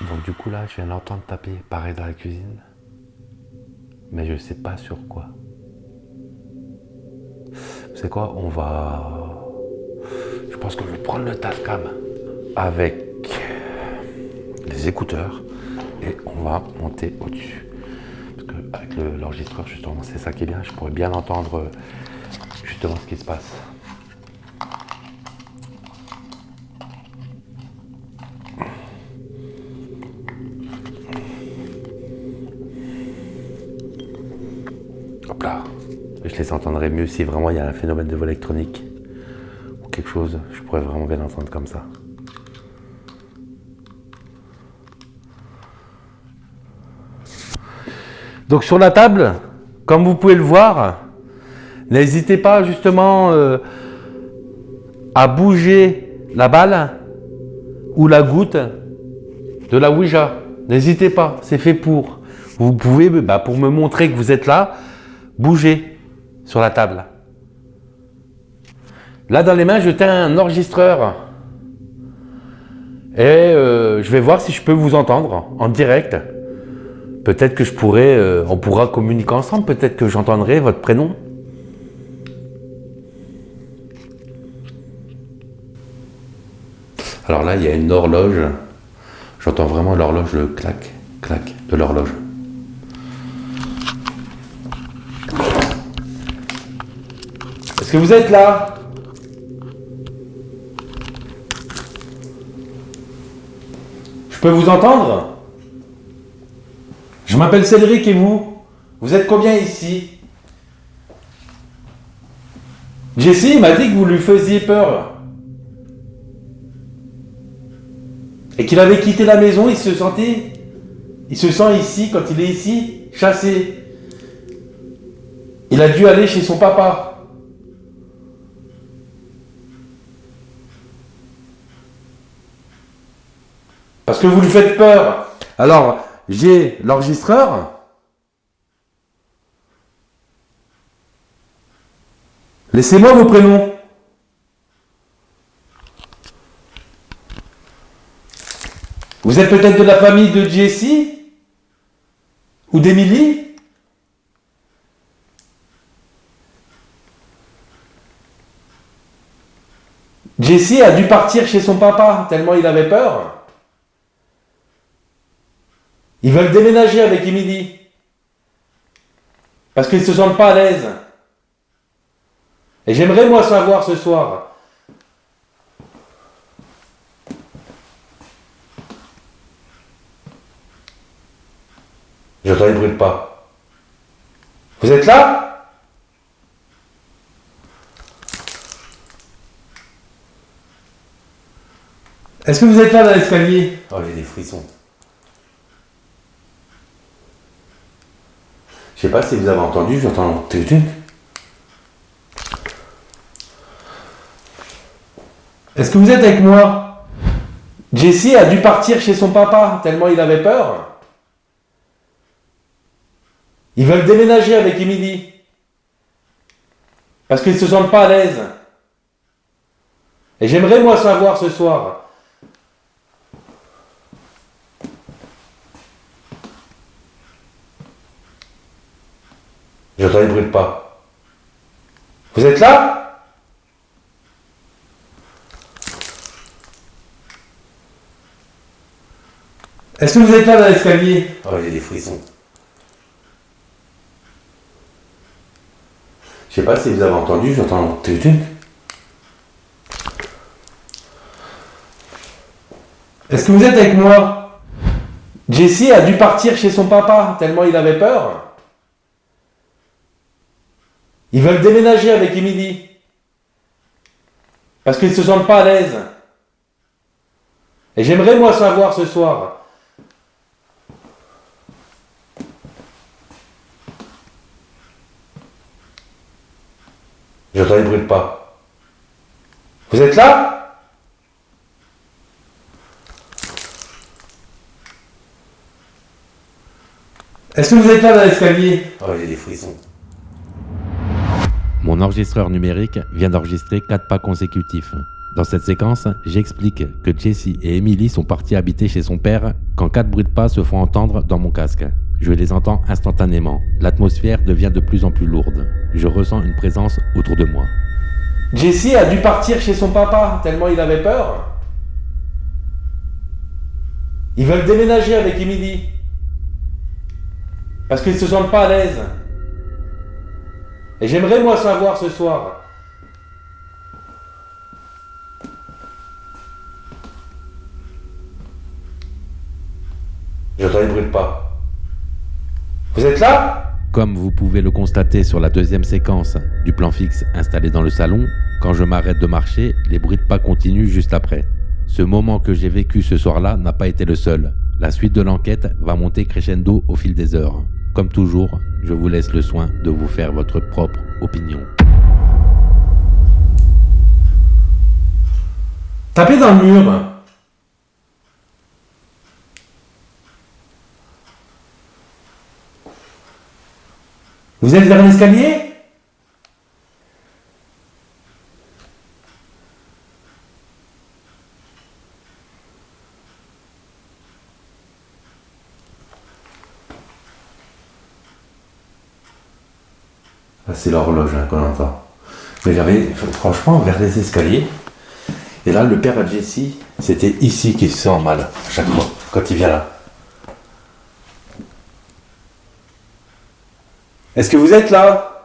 Donc du coup là, je viens d'entendre taper pareil dans la cuisine. Mais je sais pas sur quoi. C'est quoi? Je pense que je vais prendre le Tascam avec les écouteurs et on va monter au-dessus. Parce qu'avec l'enregistreur, justement, c'est ça qui est bien. Je pourrais bien entendre justement ce qui se passe. Hop là. Je les entendrai mieux si vraiment il y a un phénomène de vol électronique ou quelque chose. Je pourrais vraiment bien l'entendre comme ça. Donc sur la table, comme vous pouvez le voir, n'hésitez pas justement à bouger la balle ou la goutte de la Ouija. N'hésitez pas, c'est fait pour. Vous pouvez, pour me montrer que vous êtes là, bouger sur la table. Là dans les mains, je tiens un enregistreur. Et je vais voir si je peux vous entendre en direct. Peut-être que on pourra communiquer ensemble, peut-être que j'entendrai votre prénom. Alors là, il y a une horloge. J'entends vraiment l'horloge, le clac, clac de l'horloge. Est-ce que vous êtes là? Je peux vous entendre? Je m'appelle Cédric et vous? Vous êtes combien ici? Jessie m'a dit que vous lui faisiez peur. Et qu'il avait quitté la maison, il se sent ici, quand il est ici, chassé. Il a dû aller chez son papa. Parce que vous lui faites peur. Alors, j'ai l'enregistreur. Laissez-moi vos prénoms. Vous êtes peut-être de la famille de Jessie ou d'Emily? Jessie a dû partir chez son papa tellement il avait peur. Ils veulent déménager avec Emily. Parce qu'ils ne se sentent pas à l'aise. Et j'aimerais moi savoir ce soir. J'entends les bruits de pas. Vous êtes là? Est-ce que vous êtes là dans l'escalier? Oh, j'ai des frissons. Je sais pas si vous avez entendu, j'entends tuc-tuc. Est-ce que vous êtes avec moi? Jessie a dû partir chez son papa tellement il avait peur. Ils veulent déménager avec Emily. Parce qu'ils ne se sentent pas à l'aise. Et j'aimerais moi savoir ce soir. J'entends les bruits de pas. Vous êtes là? Est-ce que vous êtes là dans l'escalier? Oh, j'ai des frissons. Je sais pas si vous avez entendu, j'entends tuc-tuc. Est-ce que vous êtes avec moi? Jessie a dû partir chez son papa tellement il avait peur. Ils veulent déménager avec Emily. Parce qu'ils ne se sentent pas à l'aise. Et j'aimerais moi savoir ce soir. J'entends les bruits de pas. Vous êtes là? Est-ce que vous êtes là dans l'escalier? Oh, j'ai des frissons. Mon enregistreur numérique vient d'enregistrer 4 pas consécutifs. Dans cette séquence, j'explique que Jessie et Emily sont partis habiter chez son père quand 4 bruits de pas se font entendre dans mon casque. Je les entends instantanément. L'atmosphère devient de plus en plus lourde. Je ressens une présence autour de moi. Jessie a dû partir chez son papa, tellement il avait peur. Ils veulent déménager avec Emily. Parce qu'ils se sentent pas à l'aise. Et j'aimerais moi savoir ce soir. J'entends les bruits de pas. Vous êtes là ? Comme vous pouvez le constater sur la deuxième séquence du plan fixe installé dans le salon, quand je m'arrête de marcher, les bruits de pas continuent juste après. Ce moment que j'ai vécu ce soir-là n'a pas été le seul. La suite de l'enquête va monter crescendo au fil des heures. Comme toujours, je vous laisse le soin de vous faire votre propre opinion. Tapez dans le mur. Vous êtes vers l'escalier ? Ah, c'est l'horloge qu'on entend. Mais j'avais franchement vers les escaliers. Et là, le père à Jessie, c'était ici qu'il se sent mal, à chaque fois, quand il vient là. Est-ce que vous êtes là ?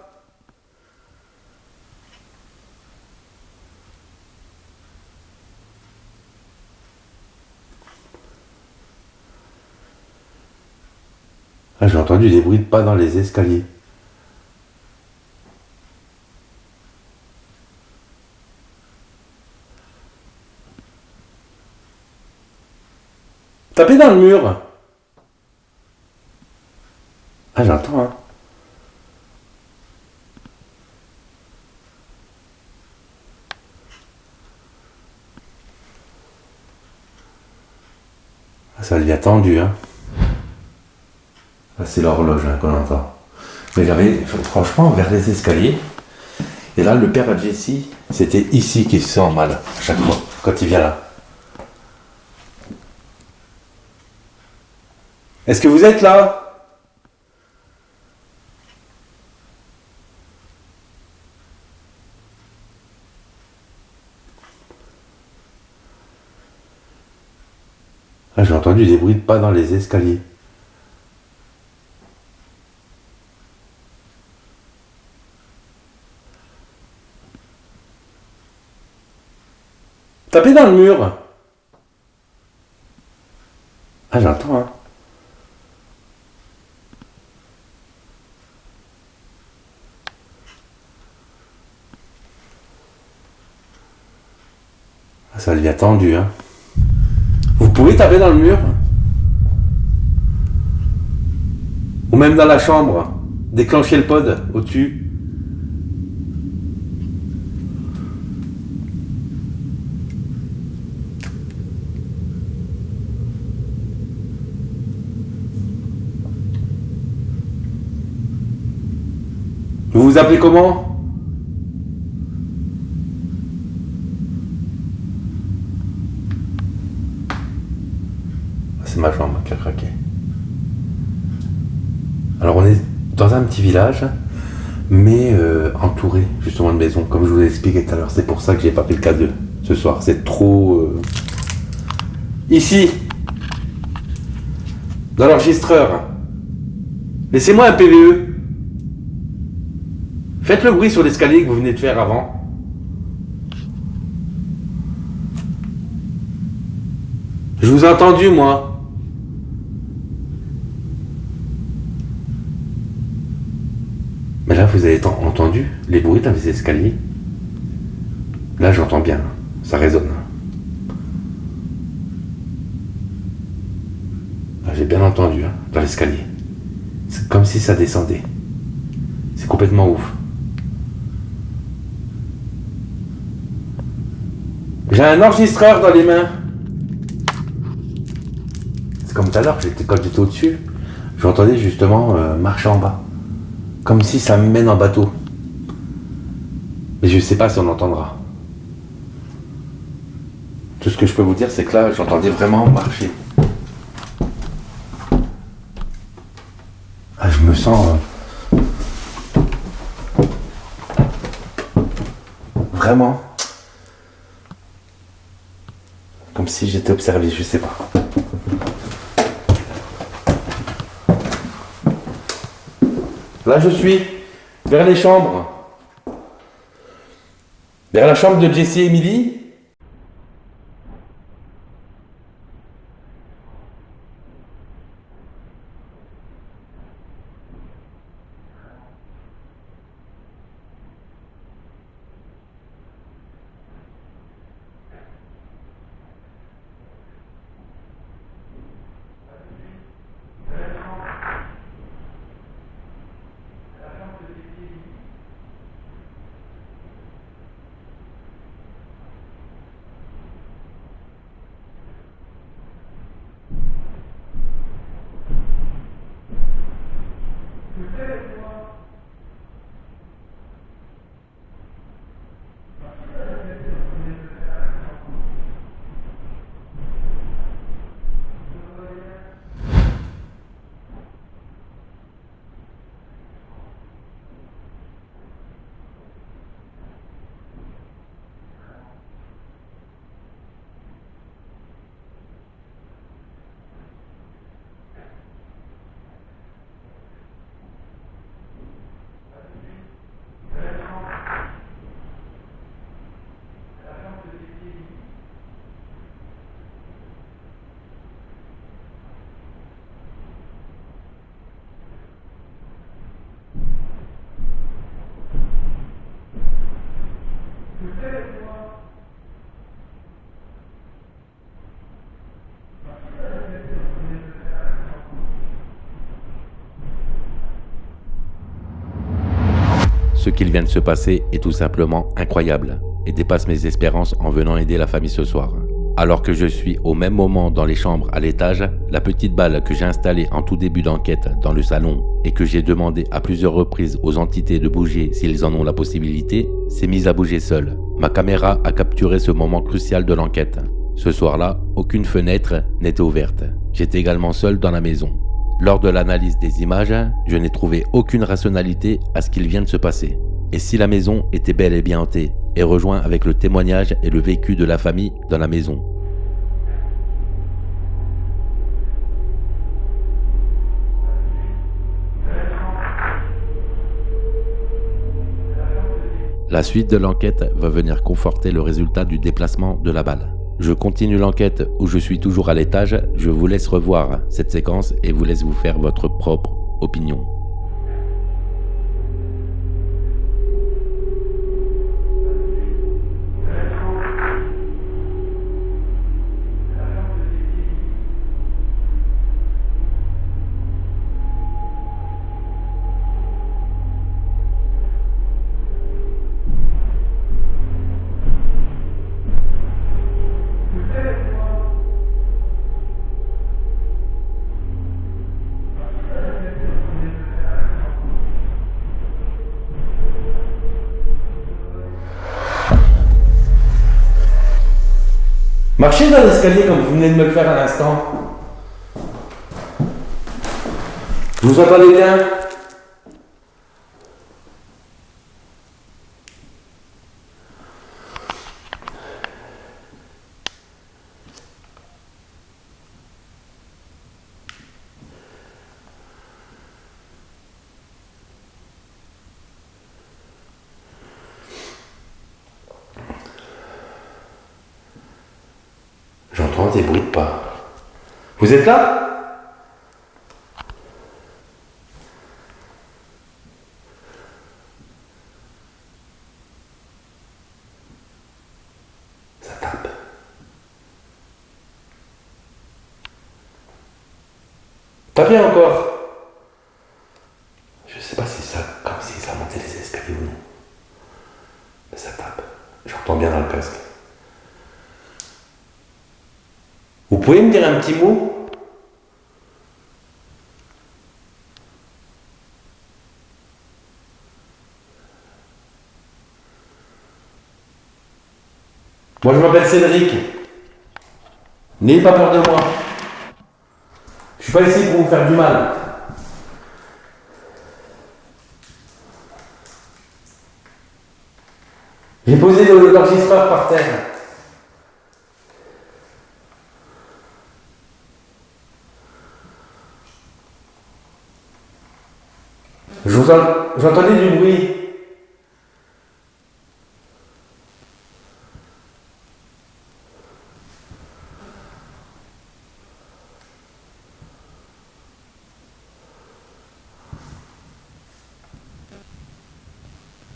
Ah, j'ai entendu des bruits de pas dans les escaliers. Tapez dans le mur. Ah, j'entends, hein. Ça devient tendu, hein. Ah, c'est l'horloge qu'on entend. Mais j'avais franchement vers les escaliers. Et là, le père à Jessie, c'était ici qu'il se sent mal, à chaque fois, quand il vient là. Est-ce que vous êtes là ? Ah, j'ai entendu des bruits de pas dans les escaliers. Tapez dans le mur. Ah, j'entends, hein. Ah, ça devient tendu, hein. Vous pouvez taper dans le mur. Ou même dans la chambre. Déclenchez le pod au-dessus. Vous vous appelez comment ? C'est ma jambe qui a craqué. Alors on est dans un petit village, mais entouré justement de maisons, comme je vous ai expliqué tout à l'heure. C'est pour ça que j'ai pas pris le K2 ce soir. C'est trop... Ici, dans l'enregistreur, laissez-moi un PVE. Faites le bruit sur l'escalier que vous venez de faire avant. Je vous ai entendu, moi. Mais là, vous avez entendu les bruits dans les escaliers. Là, j'entends bien. Ça résonne. Là, j'ai bien entendu, hein, dans l'escalier. C'est comme si ça descendait. C'est complètement ouf. J'ai un enregistreur dans les mains. C'est comme tout à l'heure, quand j'étais au-dessus, j'entendais justement marcher en bas. Comme si ça me mène en bateau. Mais je sais pas si on entendra. Tout ce que je peux vous dire, c'est que là, j'entendais vraiment marcher. Ah, je me sens vraiment comme si j'étais observé, je sais pas. Là, je suis vers les chambres. Vers la chambre de Jessie et Emily. Ce qu'il vient de se passer est tout simplement incroyable et dépasse mes espérances en venant aider la famille ce soir. Alors que je suis au même moment dans les chambres à l'étage, la petite balle que j'ai installée en tout début d'enquête dans le salon et que j'ai demandé à plusieurs reprises aux entités de bouger s'ils en ont la possibilité, s'est mise à bouger seule. Ma caméra a capturé ce moment crucial de l'enquête. Ce soir-là, aucune fenêtre n'était ouverte. J'étais également seul dans la maison. Lors de l'analyse des images, je n'ai trouvé aucune rationalité à ce qu'il vient de se passer. Et si la maison était bel et bien hantée et rejoint avec le témoignage et le vécu de la famille dans la maison? La suite de l'enquête va venir conforter le résultat du déplacement de la balle. Je continue l'enquête où je suis toujours à l'étage, je vous laisse revoir cette séquence et vous laisse vous faire votre propre opinion. Marchez dans l'escalier comme vous venez de me le faire à l'instant. Vous entendez bien? J'entends des bruits de pas. Vous êtes là? Ça tape. Tapez encore. Je sais pas si ça, comme si ça montait les escaliers ou non. Mais ça tape. J'entends bien dans le casque. Vous pouvez me dire un petit mot? Moi je m'appelle Cédric. N'ayez pas peur de moi. Je suis pas ici pour vous faire du mal. J'ai posé l'enregistreur par terre. J'entendais du bruit.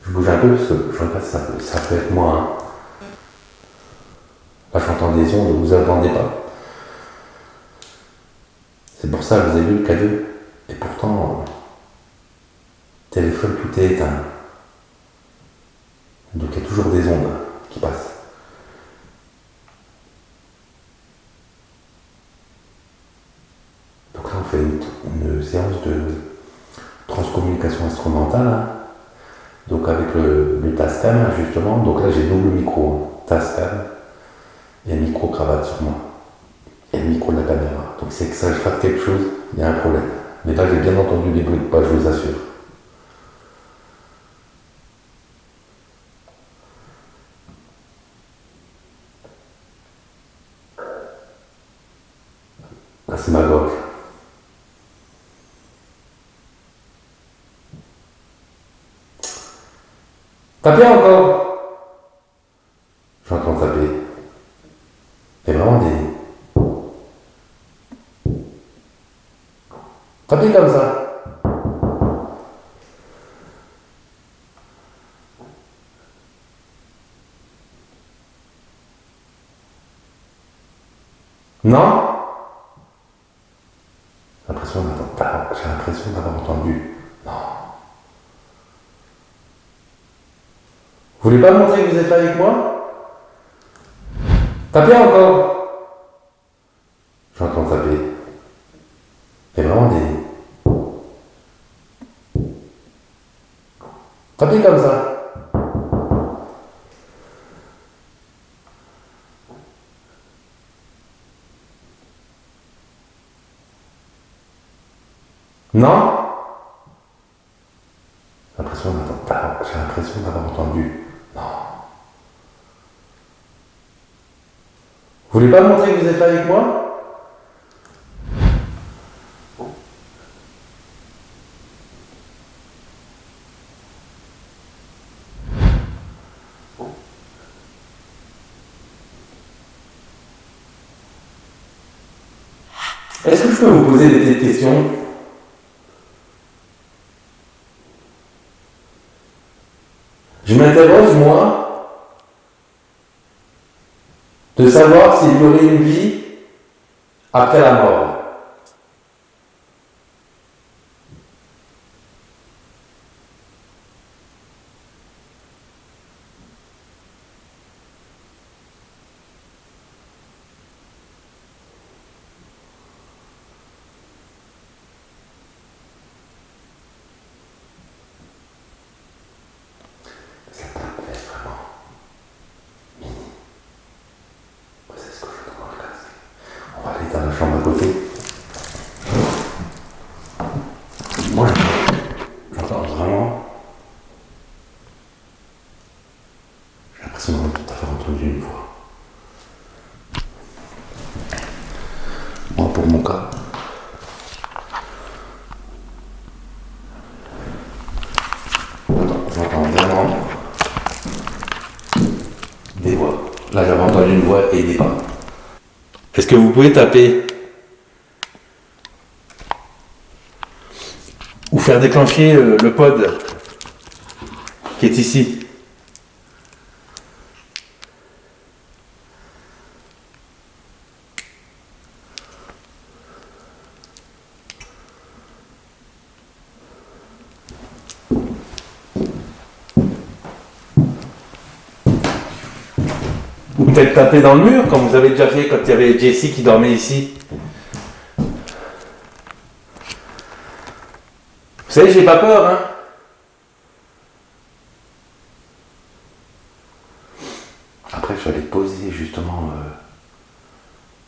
Je bouge un peu parce que je regarde ça peut être moi. Hein. Là j'entends des ondes, vous entendez pas. C'est pour ça que vous avez vu le K2. Et pourtant, téléphone tout est éteint. Donc il y a toujours des ondes qui passent. Donc là on fait une séance de transcommunication instrumentale. Hein. Donc avec le Tascam justement, donc là j'ai double micro, Tascam et un micro cravate sur moi. Et le micro de la caméra. Donc c'est que ça, je fasse quelque chose, il y a un problème. Mais là j'ai bien entendu les bruits de pas, je vous assure. Là c'est ma gorge. Tapez encore. J'entends taper. Et vraiment des... Tapez comme ça. Non? J'ai l'impression d'avoir entendu. Non. Vous voulez pas montrer que vous êtes pas avec moi? Tapez encore. J'entends taper. Et vraiment des... Tapez comme ça. Non? J'ai l'impression d'avoir entendu. Non. Vous voulez pas montrer que vous n'êtes pas avec moi? Est-ce que je peux vous poser des petites questions? Je m'interroge, moi, de savoir s'il y aurait une vie après la mort. On va aller dans la chambre à côté. Moi, j'entends vraiment. J'ai l'impression d'avoir entendu une voix. Moi, pour mon cas, j'entends vraiment des voix. Là, j'avais entendu une voix et des pas. Est-ce que vous pouvez taper ou faire déclencher le pod qui est ici? Ou peut-être taper dans le mur comme vous avez déjà fait quand il y avait Jessie qui dormait ici. Vous savez, j'ai pas peur, hein. Après, je vais aller poser justement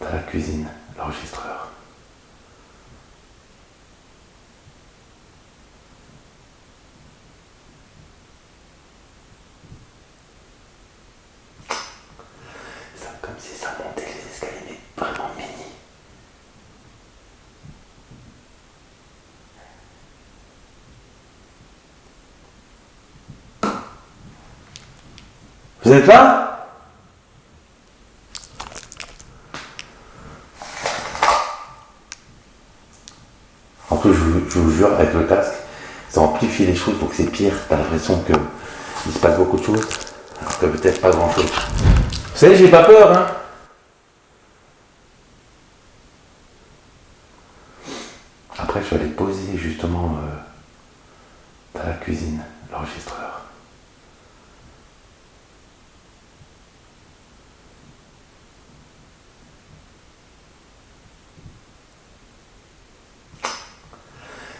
la Dans la cuisine, l'enregistreur. C'est comme si ça montait les escaliers, mais vraiment mini. Vous êtes là? En plus, je vous jure, avec le casque, ça amplifie les choses, donc c'est pire. T'as l'impression qu'il se passe beaucoup de choses, alors que peut-être pas grand chose. Vous savez, j'ai pas peur, hein. Après, je vais aller poser justement dans la cuisine, l'enregistreur.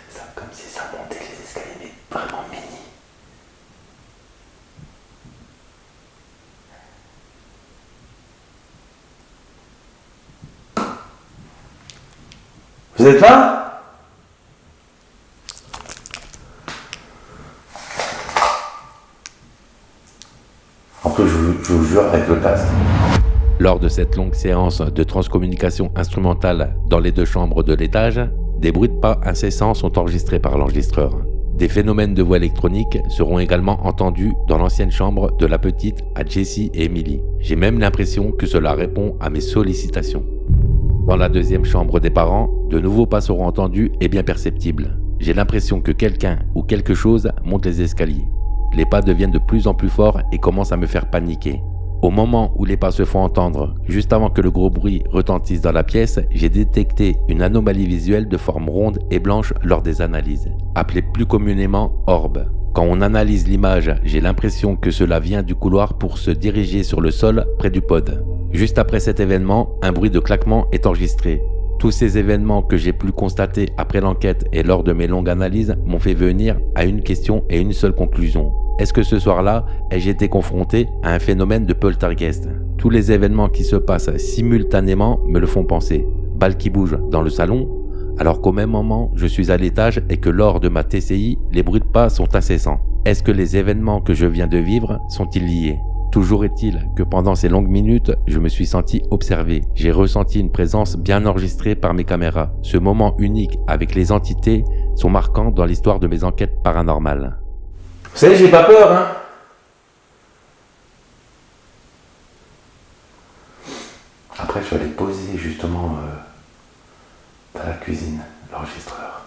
C'est comme si ça montait les escaliers, mais vraiment mini. Vous êtes là? En plus, je vous jure, avec le casque. Lors de cette longue séance de transcommunication instrumentale dans les 2 chambres de l'étage, des bruits de pas incessants sont enregistrés par l'enregistreur. Des phénomènes de voix électroniques seront également entendus dans l'ancienne chambre de la petite à Jessie et Emily. J'ai même l'impression que cela répond à mes sollicitations. Dans la 2e chambre des parents, de nouveaux pas seront entendus et bien perceptibles. J'ai l'impression que quelqu'un ou quelque chose monte les escaliers. Les pas deviennent de plus en plus forts et commencent à me faire paniquer. Au moment où les pas se font entendre, juste avant que le gros bruit retentisse dans la pièce, j'ai détecté une anomalie visuelle de forme ronde et blanche lors des analyses, appelée plus communément orbe. Quand on analyse l'image, j'ai l'impression que cela vient du couloir pour se diriger sur le sol près du pod. Juste après cet événement, un bruit de claquement est enregistré. Tous ces événements que j'ai pu constater après l'enquête et lors de mes longues analyses m'ont fait venir à une question et une seule conclusion. Est-ce que ce soir-là, ai-je été confronté à un phénomène de poltergeist? Tous les événements qui se passent simultanément me le font penser. Balles qui bougent dans le salon, alors qu'au même moment, je suis à l'étage et que lors de ma TCI, les bruits de pas sont incessants. Est-ce que les événements que je viens de vivre sont-ils liés? Toujours est-il que pendant ces longues minutes, je me suis senti observé. J'ai ressenti une présence bien enregistrée par mes caméras. Ce moment unique avec les entités sont marquants dans l'histoire de mes enquêtes paranormales. Vous savez, j'ai pas peur, hein. Après, je vais aller poser justement dans la cuisine, l'enregistreur.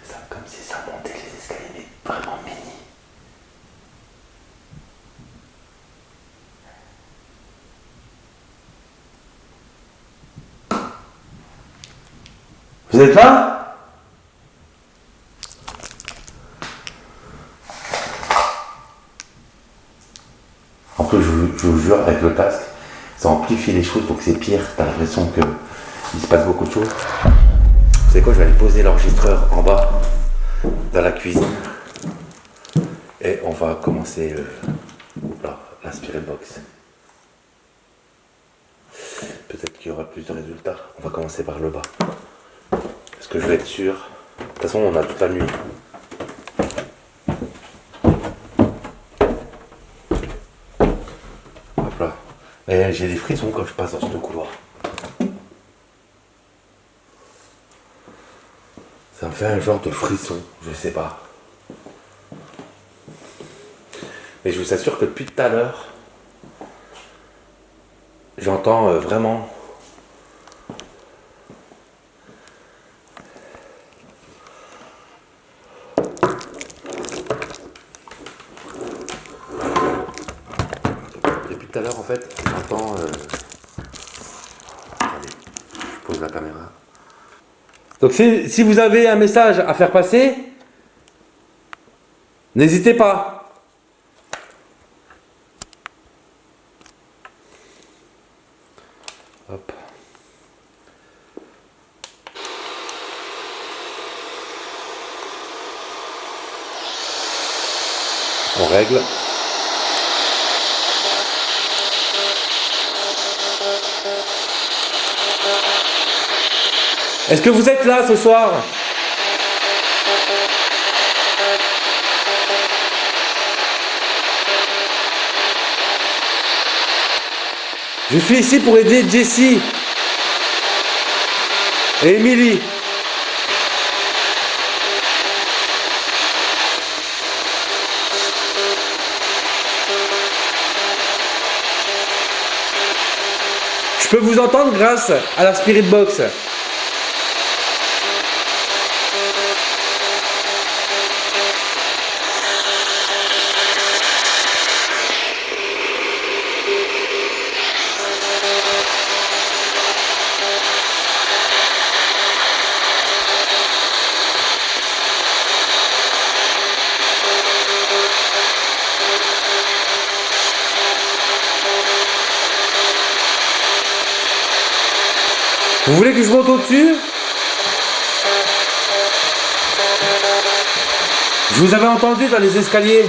C'est comme si ça montait les escaliers, mais vraiment mini. Vous êtes là? En plus, je vous jure, avec le casque, ça amplifie les choses, donc c'est pire. T'as l'impression qu'il se passe beaucoup de choses. Vous savez quoi, je vais aller poser l'enregistreur en bas, dans la cuisine. Et on va commencer la Spirit Box. Peut-être qu'il y aura plus de résultats. On va commencer par le bas. Parce que je vais être sûr. De toute façon, on a toute la nuit. Hop là. Et j'ai des frissons quand je passe dans ce couloir. Ça me fait un genre de frisson, je sais pas. Mais je vous assure que depuis tout à l'heure, j'entends vraiment... Depuis tout à l'heure, en fait, j'entends... Attendez, je pose la caméra. Donc si vous avez un message à faire passer, n'hésitez pas. Hop. On règle. Est-ce que vous êtes là ce soir? Je suis ici pour aider Jessie et Emily. Je peux vous entendre grâce à la Spirit Box. Vous voulez que je monte au-dessus? Je vous avais entendu dans les escaliers.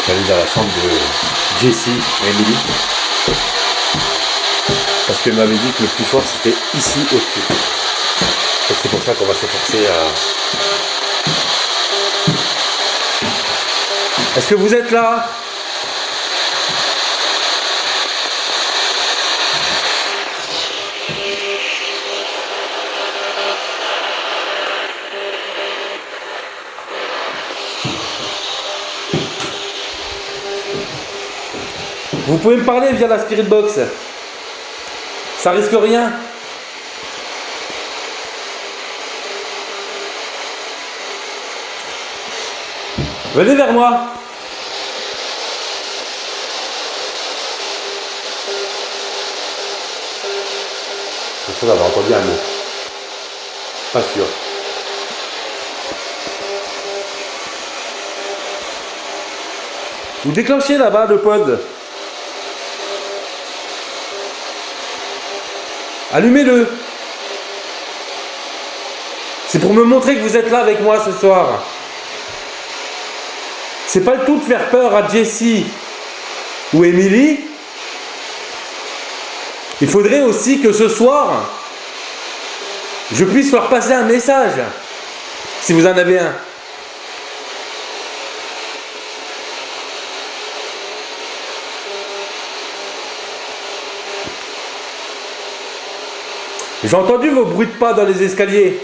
J'allais dans la chambre de Jessie et Emily. Parce qu'elle m'avait dit que le plus fort c'était ici au-dessus. Donc c'est pour ça qu'on va s'efforcer à... Est-ce que vous êtes là? Vous pouvez me parler via la Spirit Box. Ça risque rien. Venez vers moi. Je suis sûr d'avoir entendu un mot. Pas sûr. Vous déclenchez là-bas le pod. Allumez-le. C'est pour me montrer que vous êtes là avec moi ce soir. C'est pas le tout de faire peur à Jessie ou Emily. Il faudrait aussi que ce soir, je puisse leur passer un message, si vous en avez un. J'ai entendu vos bruits de pas dans les escaliers.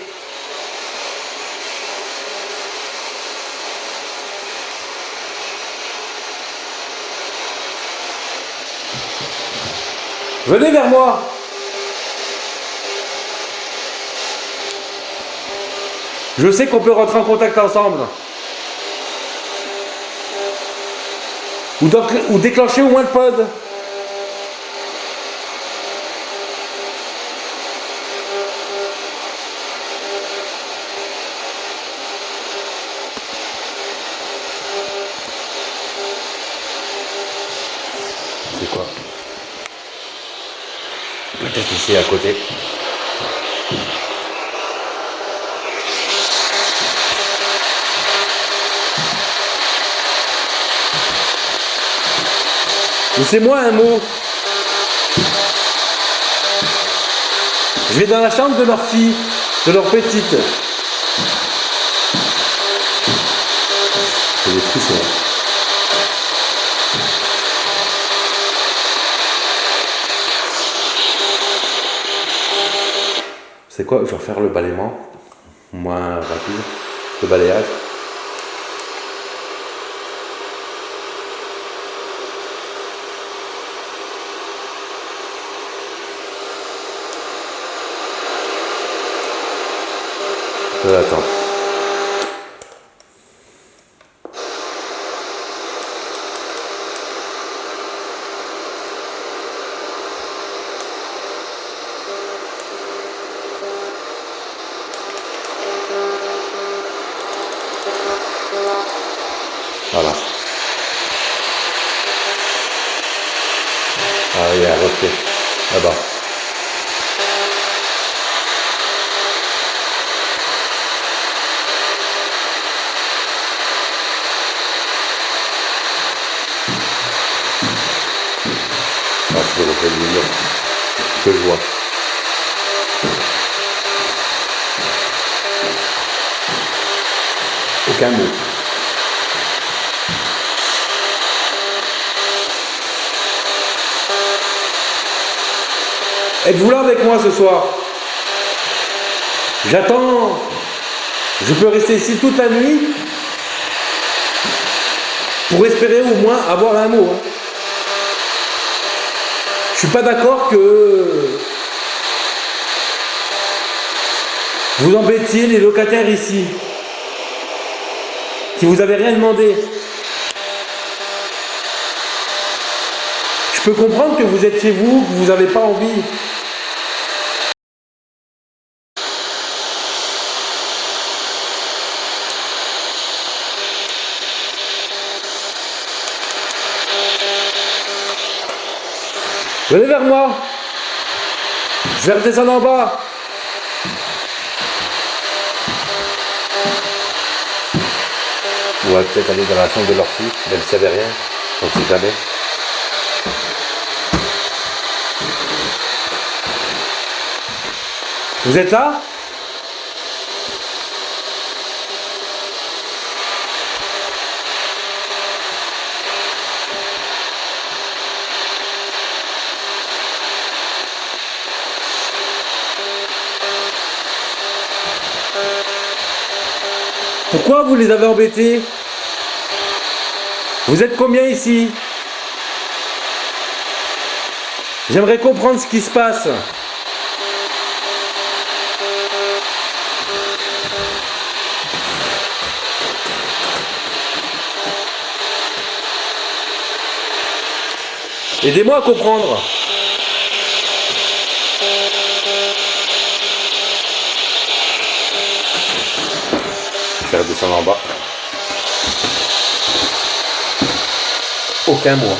Venez vers moi. Je sais qu'on peut rentrer en contact ensemble. Ou déclencher au moins le pod. C'est quoi? Peut-être ici à côté. Laissez-moi un mot. Je vais dans la chambre de leur fille, de leur petite. J'ai des frissons. C'est quoi? Je vais refaire le balayement. Moins rapide. Le balayage. Attends. Voilà. reflet, là-bas. Ah, c'est le reflet du mur que je vois. Aucun mot. Êtes-vous là avec moi ce soir? J'attends. Je peux rester ici toute la nuit pour espérer au moins avoir un mot. Je suis pas d'accord que vous embêtiez les locataires ici, qui vous avez rien demandé. Je peux comprendre que vous êtes chez vous, que vous n'avez pas envie. Venez vers moi. Je vais redescendre en bas. On va peut-être aller dans la chambre de leur fille, même si elle n'avait rien. On ne sait jamais. Vous êtes là? Pourquoi vous les avez embêtés? Vous êtes combien ici? J'aimerais comprendre ce qui se passe. Aidez-moi à comprendre. Je vais redescendre en bas. Aucun mot.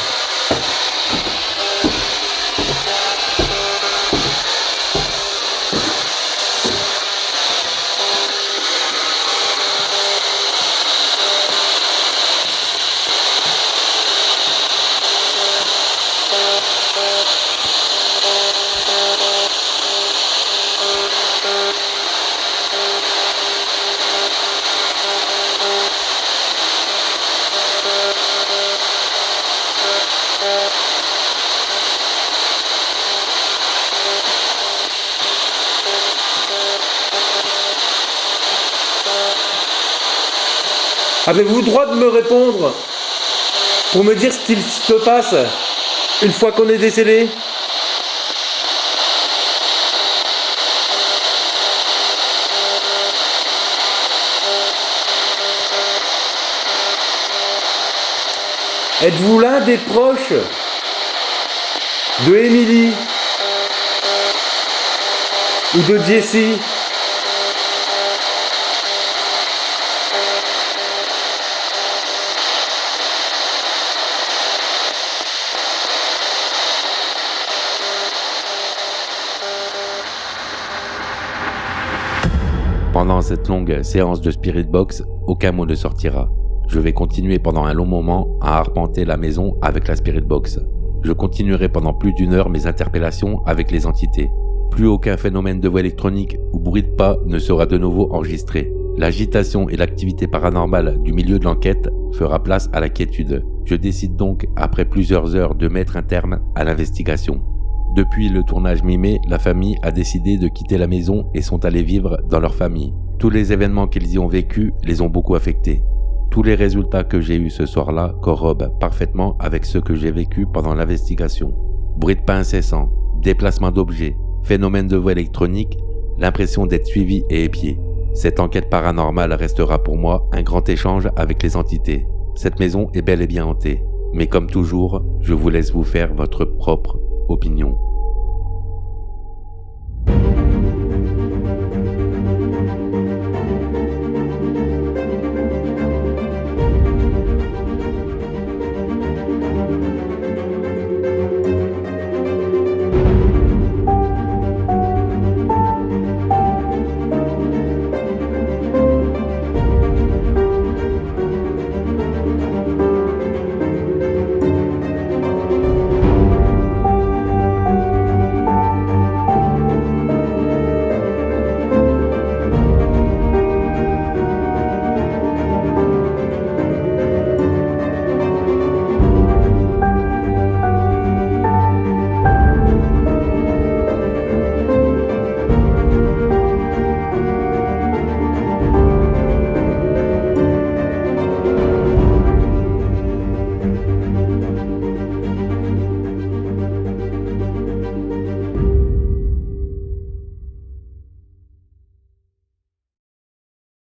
Avez-vous le droit de me répondre pour me dire ce qu'il se passe une fois qu'on est décédé? Êtes-vous l'un des proches de Émilie ou de Jessie? Pendant cette longue séance de Spirit Box, aucun mot ne sortira. Je vais continuer pendant un long moment à arpenter la maison avec la Spirit Box. Je continuerai pendant plus d'1 heure mes interpellations avec les entités. Plus aucun phénomène de voix électronique ou bruit de pas ne sera de nouveau enregistré. L'agitation et l'activité paranormale du milieu de l'enquête fera place à la quiétude. Je décide donc, après plusieurs heures, de mettre un terme à l'investigation. Depuis le tournage mi-mai, la famille a décidé de quitter la maison et sont allés vivre dans leur famille. Tous les événements qu'ils y ont vécus les ont beaucoup affectés. Tous les résultats que j'ai eus ce soir-là corroborent parfaitement avec ce que j'ai vécu pendant l'investigation. Bruit de pas incessant, déplacement d'objets, phénomène de voix électronique, l'impression d'être suivi et épié. Cette enquête paranormale restera pour moi un grand échange avec les entités. Cette maison est bel et bien hantée. Mais comme toujours, je vous laisse vous faire votre propre opinion.